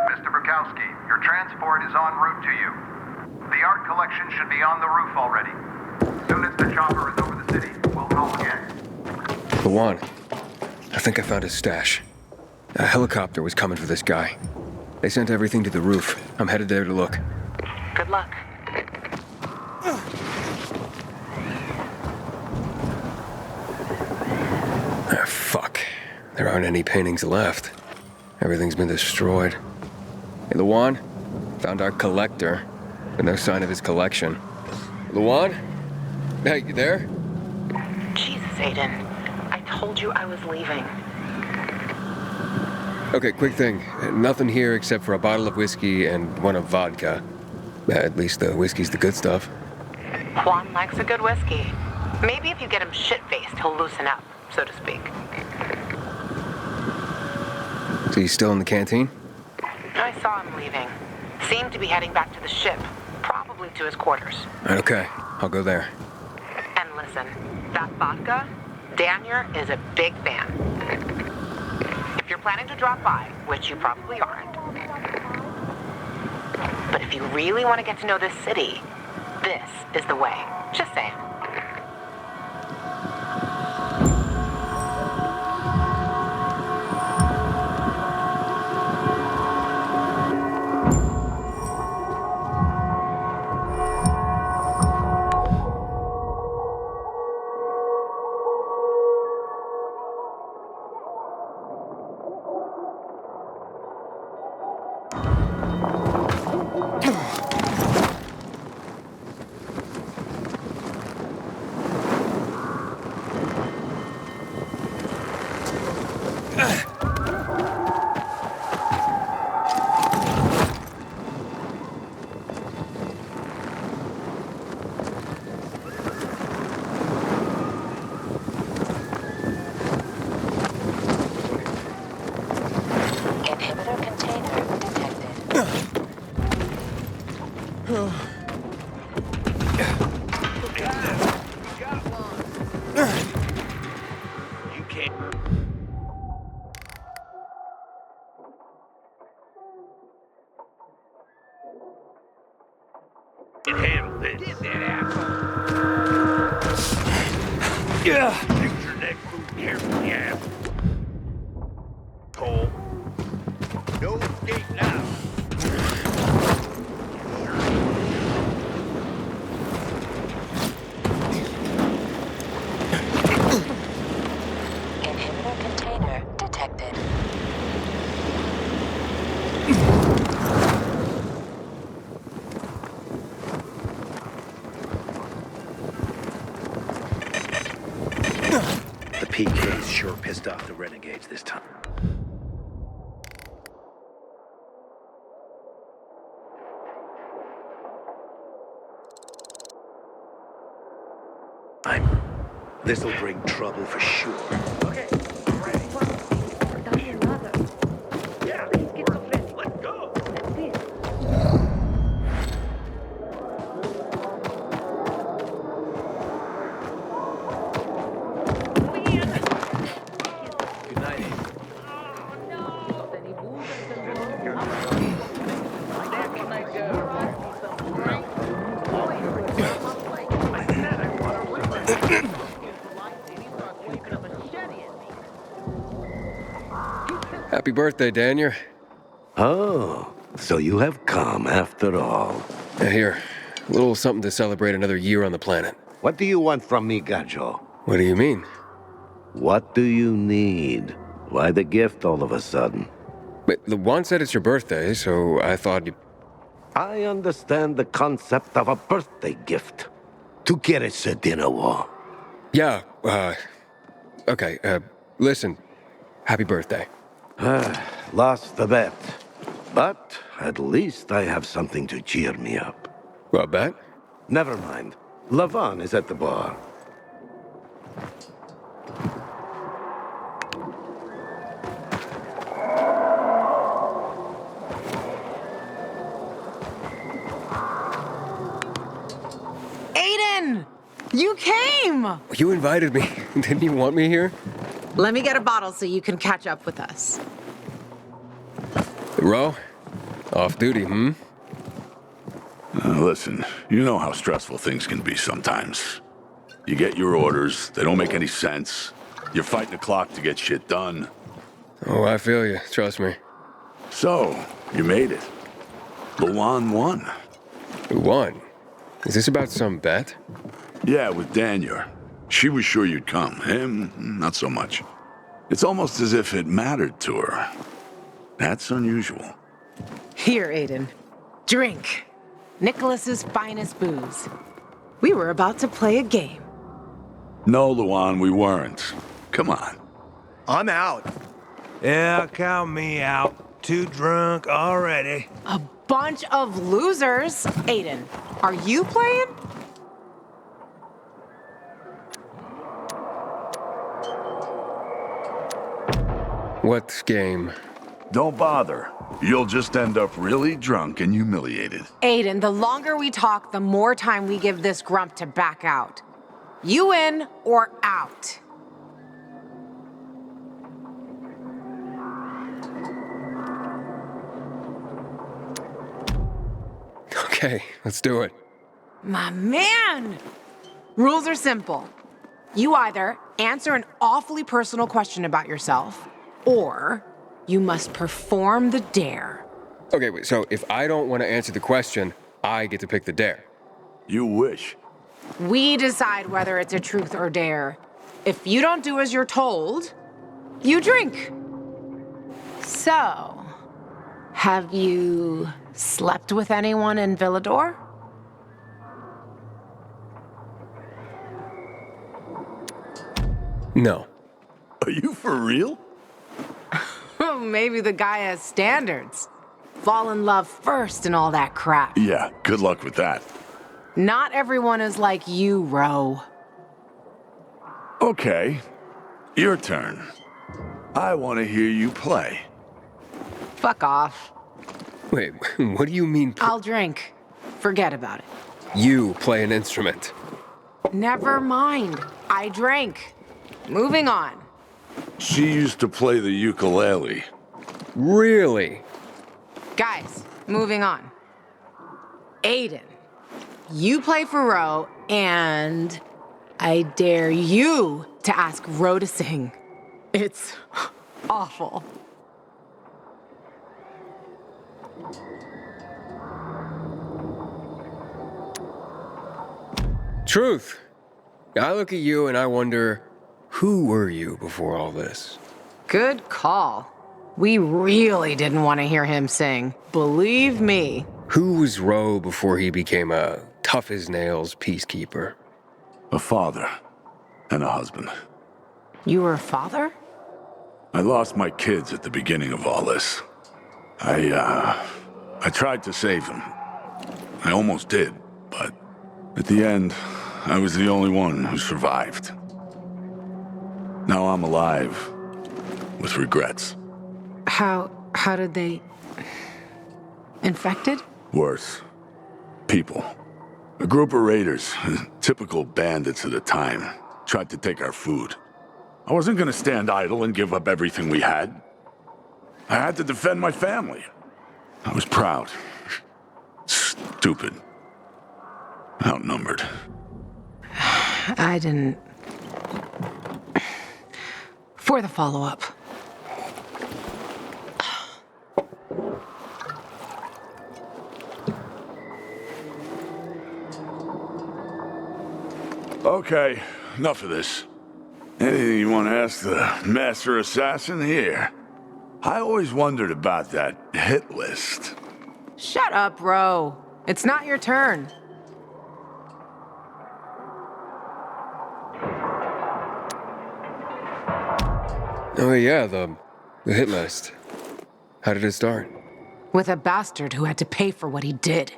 Mr. Bukowski, your transport is en route to you. The art collection should be on the roof already. As soon as the chopper is over the city, we'll call again. Juan, I think I found his stash. A helicopter was coming for this guy. They sent everything to the roof. I'm headed there to look. Good luck. Ah, fuck. There aren't any paintings left. Everything's been destroyed. Hey, Luan? Found our collector, but no sign of his collection. Luan? Hey, you there? Jesus, Aiden. I told you I was leaving. Okay, quick thing. Nothing here except for a bottle of whiskey and one of vodka. At least the whiskey's the good stuff. Juan likes a good whiskey. Maybe if you get him shit-faced, he'll loosen up, so to speak. So he's still in the canteen? I saw him leaving. Seemed to be heading back to the ship, probably to his quarters. Okay, I'll go there. And listen, that vodka, Daniel is a big fan. If you're planning to drop by, which you probably aren't, but if you really want to get to know this city, this is the way. Just saying. Handle this. Get that asshole. Yeah. Use your neck move carefully, ass. Cole. No escape now. Inhibitor container detected. PK's sure pissed off the renegades this time. This'll bring trouble for sure. Okay, I'm ready. Yeah, let's go. Good night, Abe. Happy birthday, Daniel. Oh, so you have come after all. Here, a little something to celebrate another year on the planet. What do you want from me, Gajo? What do you mean? What do you need? Why the gift all of a sudden? But the one said it's your birthday, so I thought you... I understand the concept of a birthday gift. Tu quieres a dinner war? Yeah, okay, listen. Happy birthday. Lost the bet. But at least I have something to cheer me up. What, bet? Never mind. Lavon is at the bar. Aiden! You came! You invited me. Didn't you want me here? Let me get a bottle so you can catch up with us. Ro? Off duty, hmm? Listen, you know how stressful things can be sometimes. You get your orders, they don't make any sense. You're fighting the clock to get shit done. Oh, I feel you. Trust me. So, you made it. Luan won. Who won? Is this about some bet? Yeah, with Daniel. She was sure you'd come. Him, not so much. It's almost as if it mattered to her. That's unusual. Here, Aiden. Drink. Nicholas's finest booze. We were about to play a game. No, Luan, we weren't. Come on. I'm out. Yeah, count me out. Too drunk already. A bunch of losers. Aiden, are you playing? What game? Don't bother. You'll just end up really drunk and humiliated. Aiden, the longer we talk, the more time we give this grump to back out. You in or out? Okay, let's do it. My man! Rules are simple. You either answer an awfully personal question about yourself, or you must perform the dare. Okay, wait, so if I don't want to answer the question, I get to pick the dare. You wish. We decide whether it's a truth or dare. If you don't do as you're told, you drink. So, have you slept with anyone in Villador? No. Are you for real? Maybe the guy has standards. Fall in love first and all that crap. Yeah, good luck with that. Not everyone is like you, Ro. Okay, your turn. I want to hear you play. Fuck off. Wait, what do you mean? I'll drink. Forget about it. You play an instrument. Never mind. I drank. Moving on. She used to play the ukulele. Really? Guys, moving on. Aiden, you play for Ro, and I dare you to ask Ro to sing. It's awful. Truth. I look at you and I wonder, who were you before all this? Good call. We really didn't want to hear him sing. Believe me. Who was Ro before he became a tough-as-nails peacekeeper? A father and a husband. You were a father? I lost my kids at the beginning of all this. I tried to save them. I almost did, but at the end, I was the only one who survived. Now I'm alive, with regrets. How did they... Infected? Worse. People. A group of raiders, typical bandits of the time, tried to take our food. I wasn't gonna stand idle and give up everything we had. I had to defend my family. I was proud. Stupid. Outnumbered. I didn't... For the follow-up. Okay, enough of this. Anything you want to ask the Master Assassin here? I always wondered about that hit list. Shut up, bro. It's not your turn. Oh yeah, the hit list. How did it start? With a bastard who had to pay for what he did.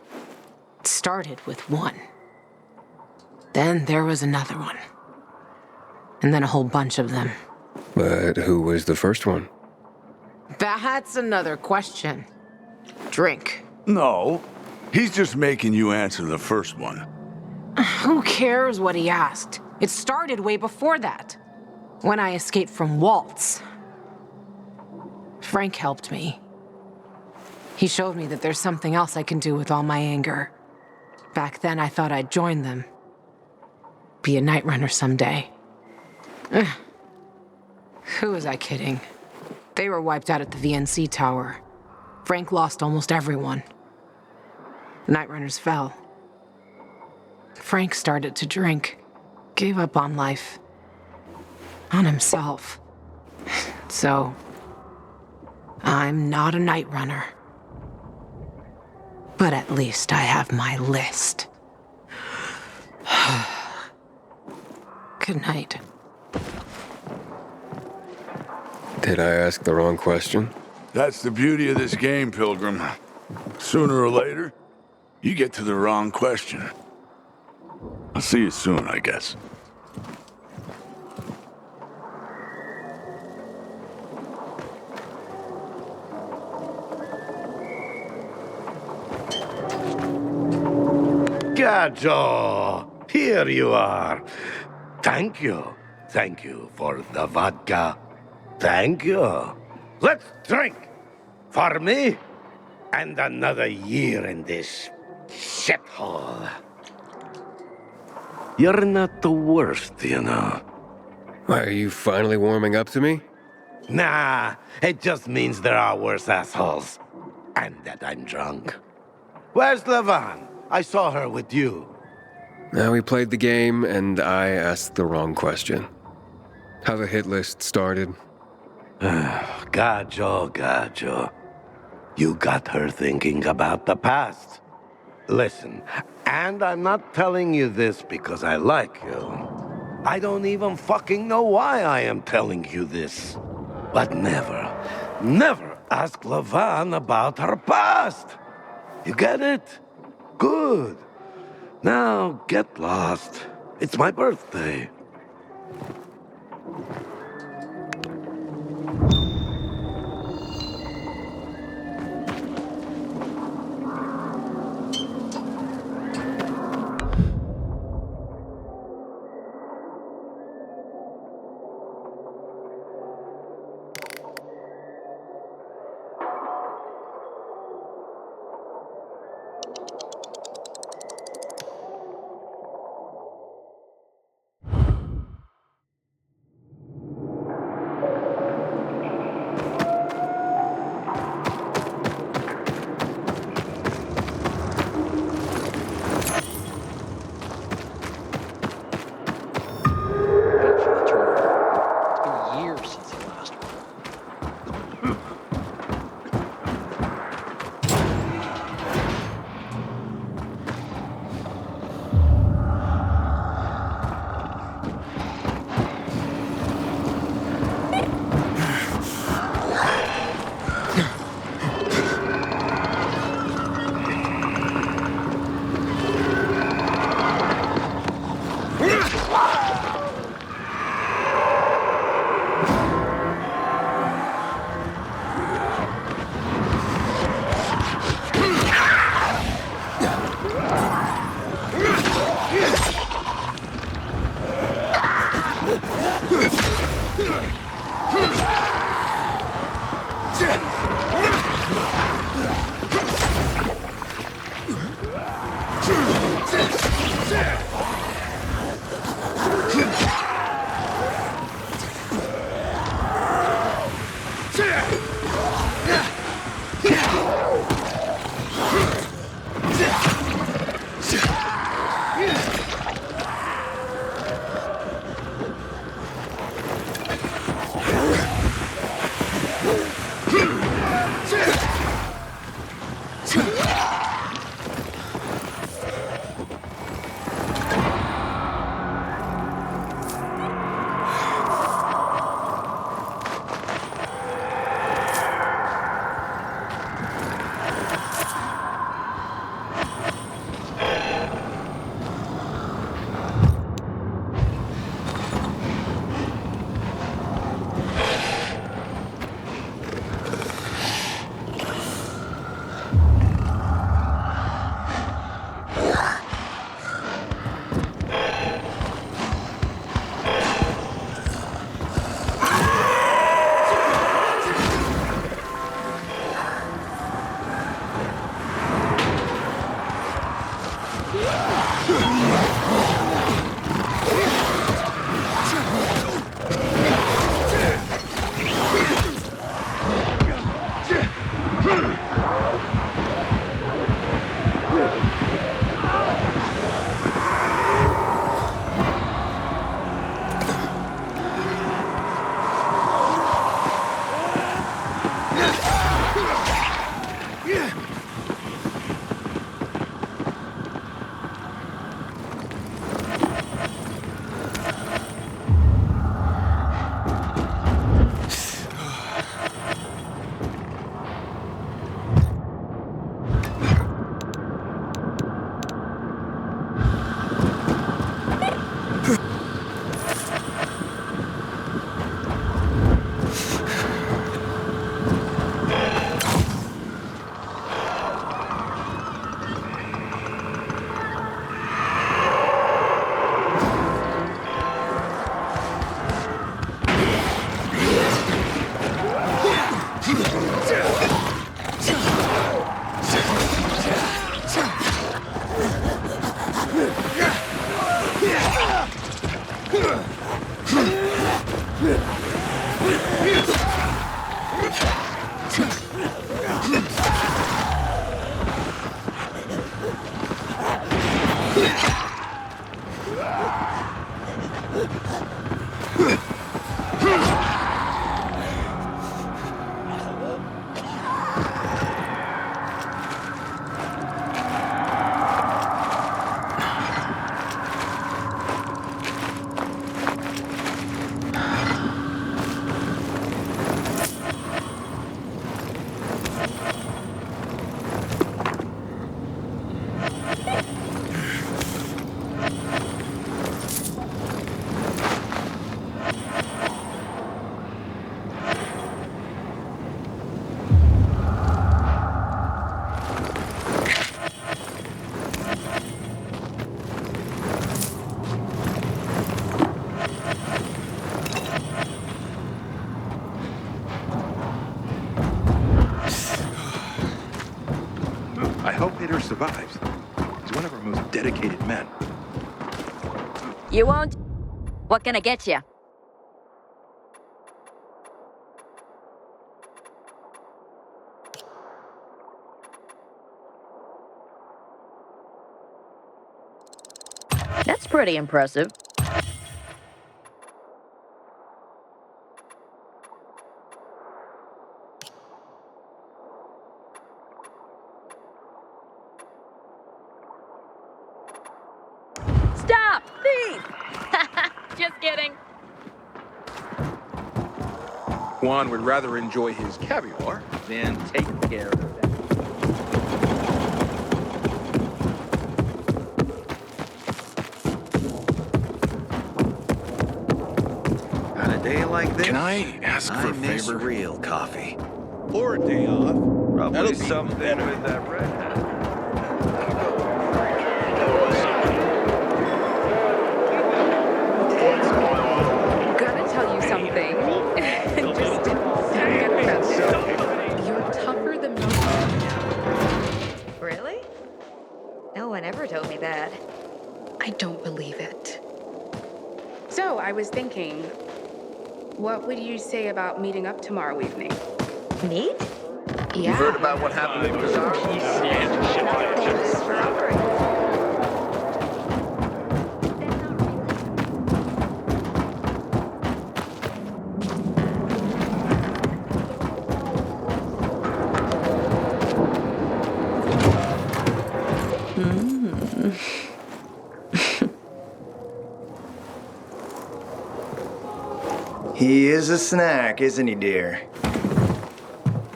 It started with one. Then there was another one. And then a whole bunch of them. But who was the first one? That's another question. Drink. No, he's just making you answer the first one. Who cares what he asked? It started way before that. When I escaped from Waltz. Frank helped me. He showed me that there's something else I can do with all my anger. Back then I thought I'd join them. Be a night runner someday. Ugh. Who was I kidding? They were wiped out at the VNC tower. Frank lost almost everyone. The night runners fell. Frank started to drink. Gave up on life. On himself. So, I'm not a night runner. But at least I have my list. Good night. Did I ask the wrong question? That's the beauty of this game, Pilgrim. Sooner or later, you get to the wrong question. I'll see you soon, I guess. Gajo, here you are. Thank you. Thank you for the vodka. Thank you. Let's drink. For me, and another year in this shithole. You're not the worst, you know. Why, are you finally warming up to me? Nah, it just means there are worse assholes. And that I'm drunk. Where's Levan? I saw her with you. Now we played the game, and I asked the wrong question. How the hit list started? Gajo. You got her thinking about the past. Listen, and I'm not telling you this because I like you. I don't even fucking know why I am telling you this. But never ask Levan about her past. You get it? Good. Now, get lost. It's my birthday. I hope Peter survives. He's one of our most dedicated men. You won't? What can I get you? That's pretty impressive. Stop! Thief! Just kidding. Juan would rather enjoy his caviar than take care of that. On a day like this, Can I ask for a miss favor? real coffee. Or a day off. Probably That'll be something better. with that redhead. Gotta tell you something. Just forget about it. You're tougher than most. Really? No one ever told me that. I don't believe it. So, I was thinking, what would you say about meeting up tomorrow evening? Meet? You heard about what happened in Bazaar? He is a snack, isn't he, dear?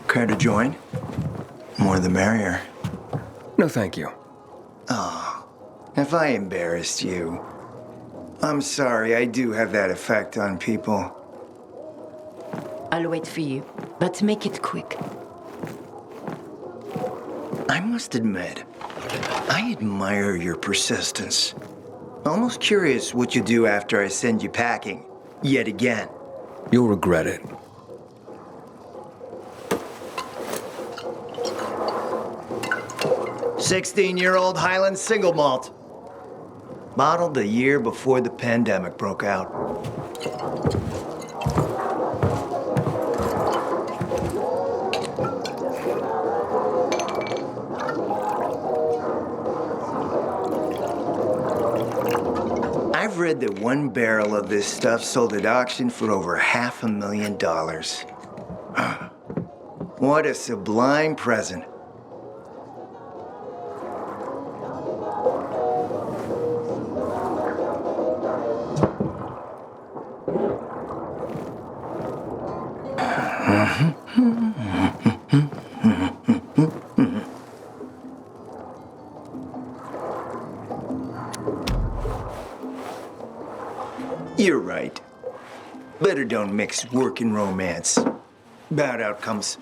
Care to join? More the merrier. No, thank you. Oh, if I embarrassed you. I'm sorry, I do have that effect on people. I'll wait for you, but make it quick. I must admit, I admire your persistence. Almost curious what you do after I send you packing, yet again. You'll regret it. "16-year-old Highland single malt. Bottled the year before the pandemic broke out. I've read that one barrel of this stuff sold at auction for over $500,000. What a sublime present. You're right. Better don't mix work and romance. Bad outcomes.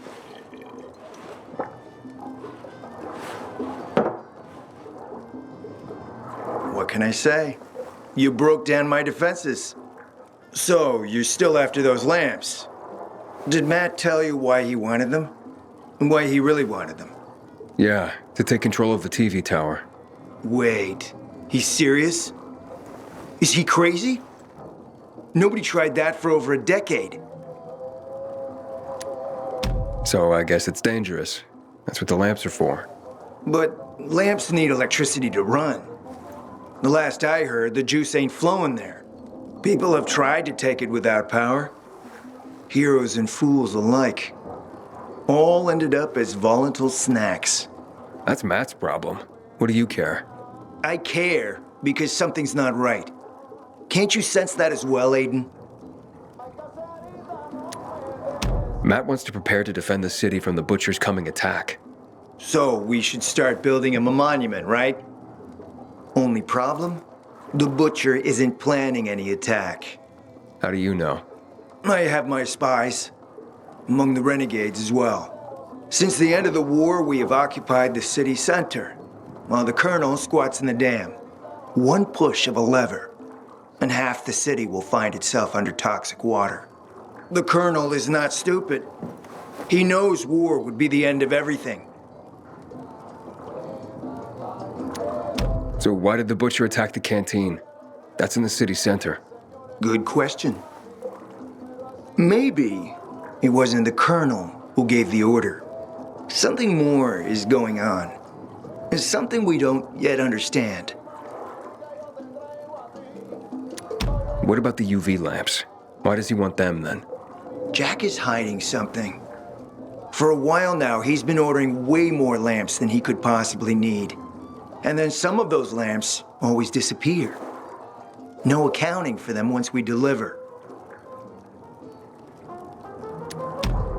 What can I say? You broke down my defenses. So, you're still after those lamps. Did Matt tell you why he wanted them? And why he really wanted them? Yeah, to take control of the TV tower. Wait, he's serious? Is he crazy? Nobody tried that for over a decade. So I guess it's dangerous. That's what the lamps are for. But lamps need electricity to run. The last I heard, the juice ain't flowing there. People have tried to take it without power. Heroes and fools alike. All ended up as volatile snacks. That's Matt's problem. What do you care? I care because something's not right. Can't you sense that as well, Aiden? Matt wants to prepare to defend the city from the Butcher's coming attack. So we should start building him a monument, right? Only problem? The Butcher isn't planning any attack. How do you know? I have my spies. Among the renegades as well. Since the end of the war, we have occupied the city center, while the Colonel squats in the dam. One push of a lever, and half the city will find itself under toxic water. The Colonel is not stupid. He knows war would be the end of everything. So why did the Butcher attack the canteen? That's in the city center. Good question. Maybe it wasn't the Colonel who gave the order. Something more is going on. It's something we don't yet understand. What about the UV lamps? Why does he want them then? Jack is hiding something. For a while now, he's been ordering way more lamps than he could possibly need. And then some of those lamps always disappear. No accounting for them once we deliver.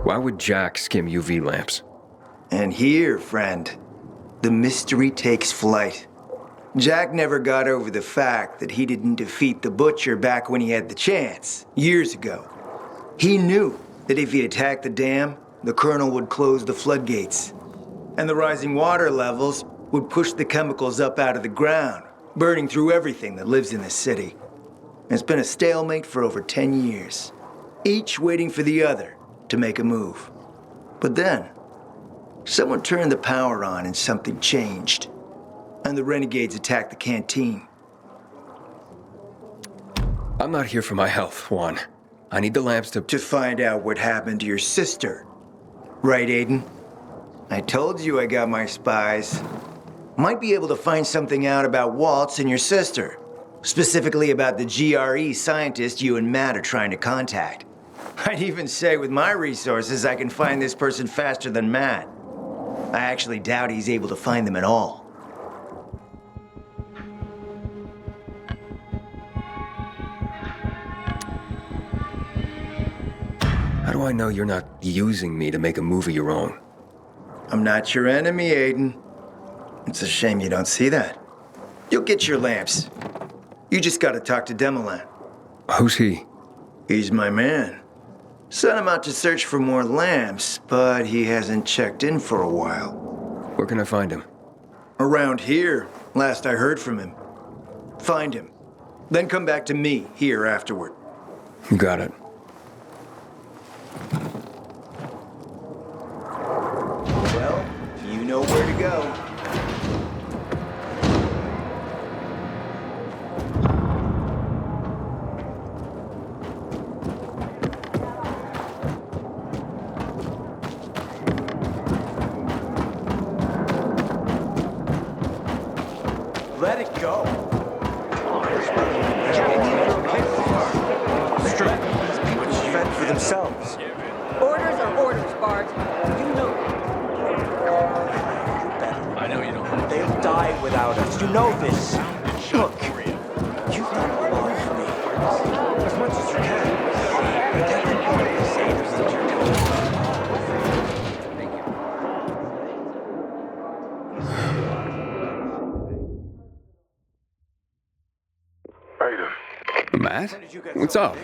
Why would Jack skim UV lamps? And here, friend, the mystery takes flight. Jack never got over the fact that he didn't defeat the Butcher back when he had the chance, years ago. He knew that if he attacked the dam, the Colonel would close the floodgates. And the rising water levels would push the chemicals up out of the ground, burning through everything that lives in the city. It's been a stalemate for over 10 years, each waiting for the other to make a move. But then, someone turned the power on and something changed. And the renegades attacked the canteen. I'm not here for my health, Juan. I need the lamps to find out what happened to your sister. Right, Aiden? I told you I got my spies. Might be able to find something out about Waltz and your sister. Specifically about the GRE scientist you and Matt are trying to contact. I'd even say with my resources, I can find this person faster than Matt. I actually doubt he's able to find them at all. How do I know you're not using me to make a move of your own? I'm not your enemy, Aiden. It's a shame you don't see that. You'll get your lamps. You just gotta talk to Demolan. Who's he? He's my man. Sent him out to search for more lamps, but he hasn't checked in for a while. Where can I find him? Around here, last I heard from him. Find him. Then come back to me here afterward. Got it. Well, you know where to go. Let it go. Fend for themselves. Orders are orders, Bart. You know. I know you don't. They'll die without us. You know this. Look, you've done a lot for me. As much as you can. Protect the part of the sailors that you're doing. Aiden. Matt? What's up?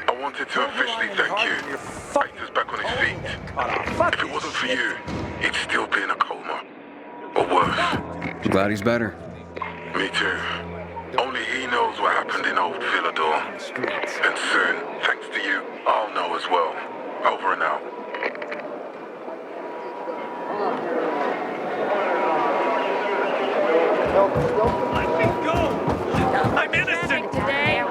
I wanted to officially thank you. Aiden's back on his feet. If it wasn't for you, he'd still be in a coma. Or worse. I'm glad he's better. Me too. Only he knows what happened in old Villador. And soon, thanks to you, I'll know as well. Over and out. Let me go! I'm innocent! Today,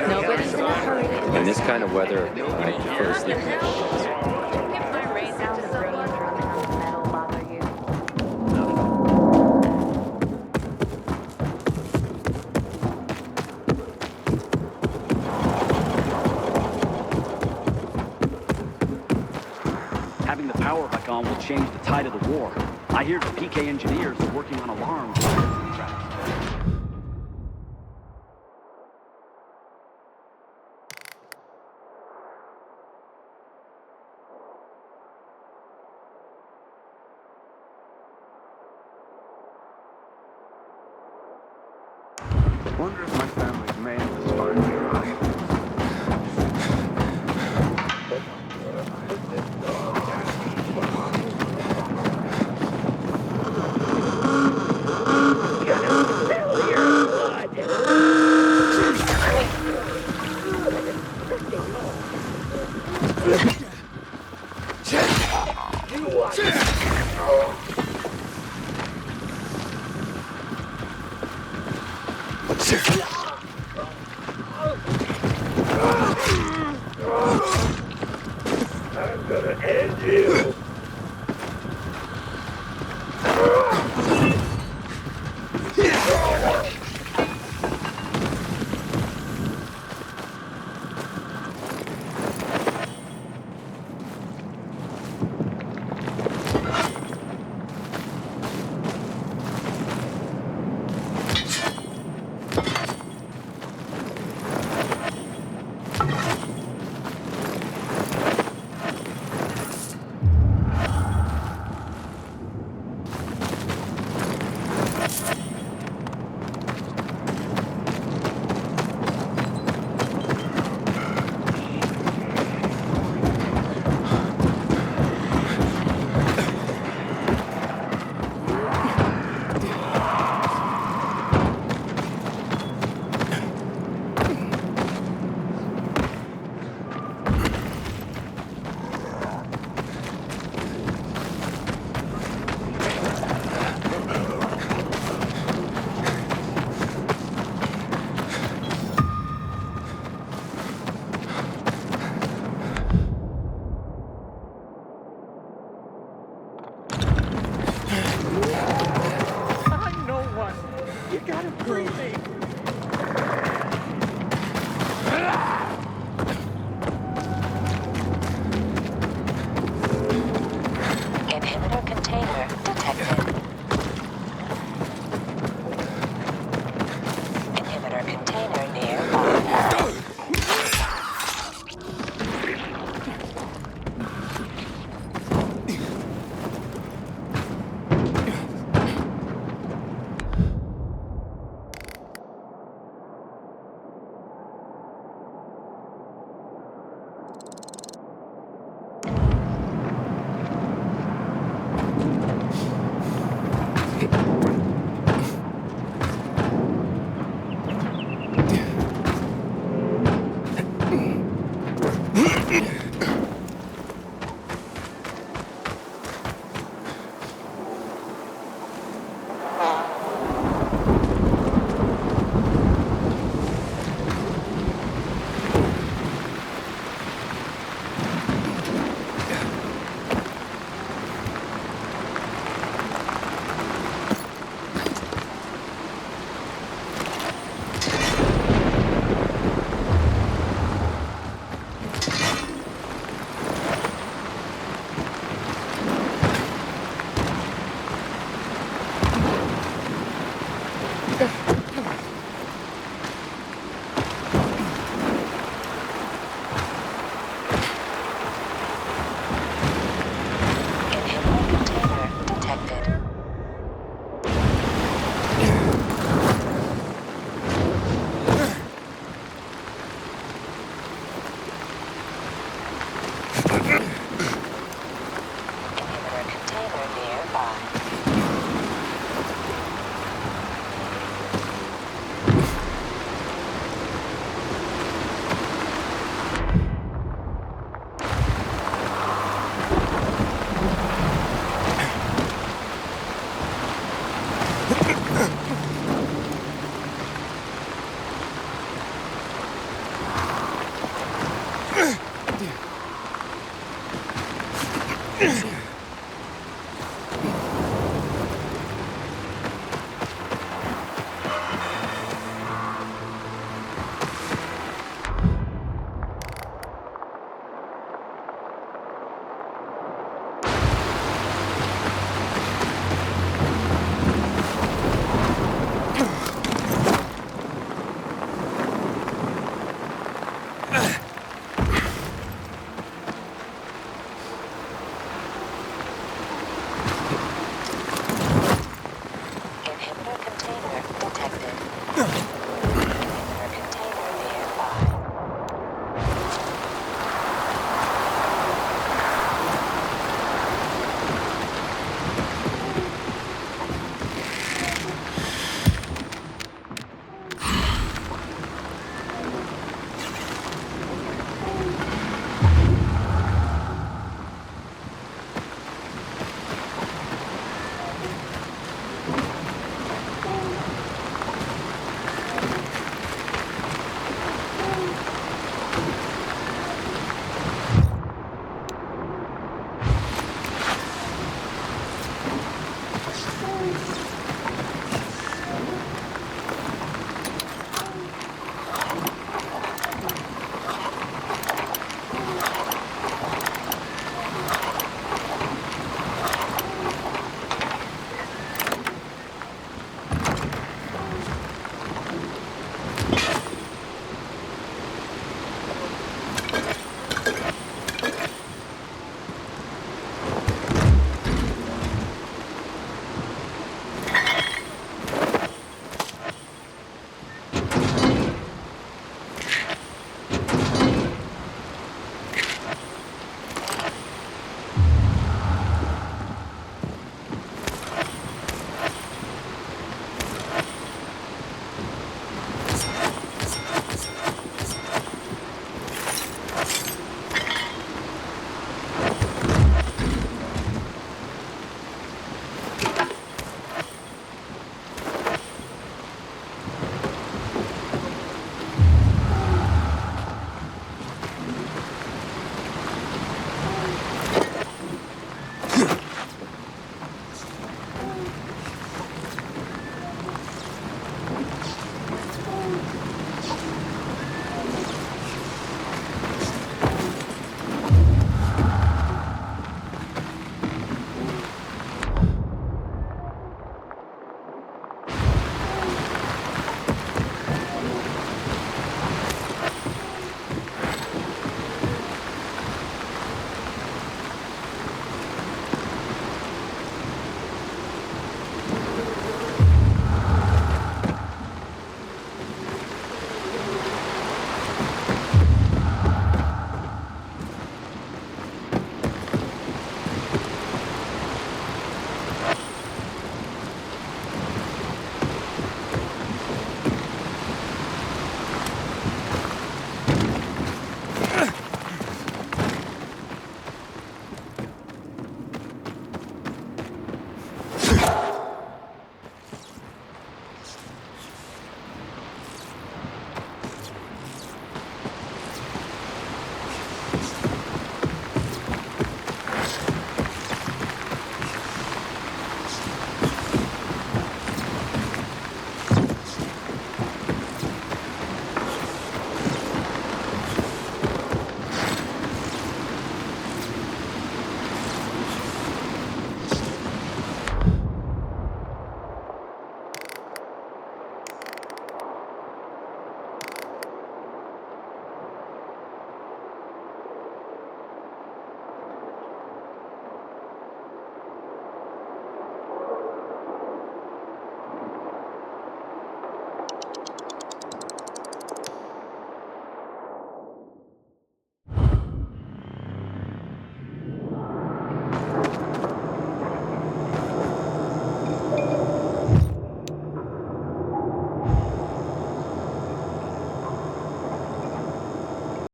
nobody's in a hurry. In this kind of weather, I prefer to sleep in the sheds. If my rain sound of rain drumming on the metal bother you. Having the power back on will change the tide of the war. I hear the PK engineers are working on alarms. Wonder if my family's man is finally arrived. Shit.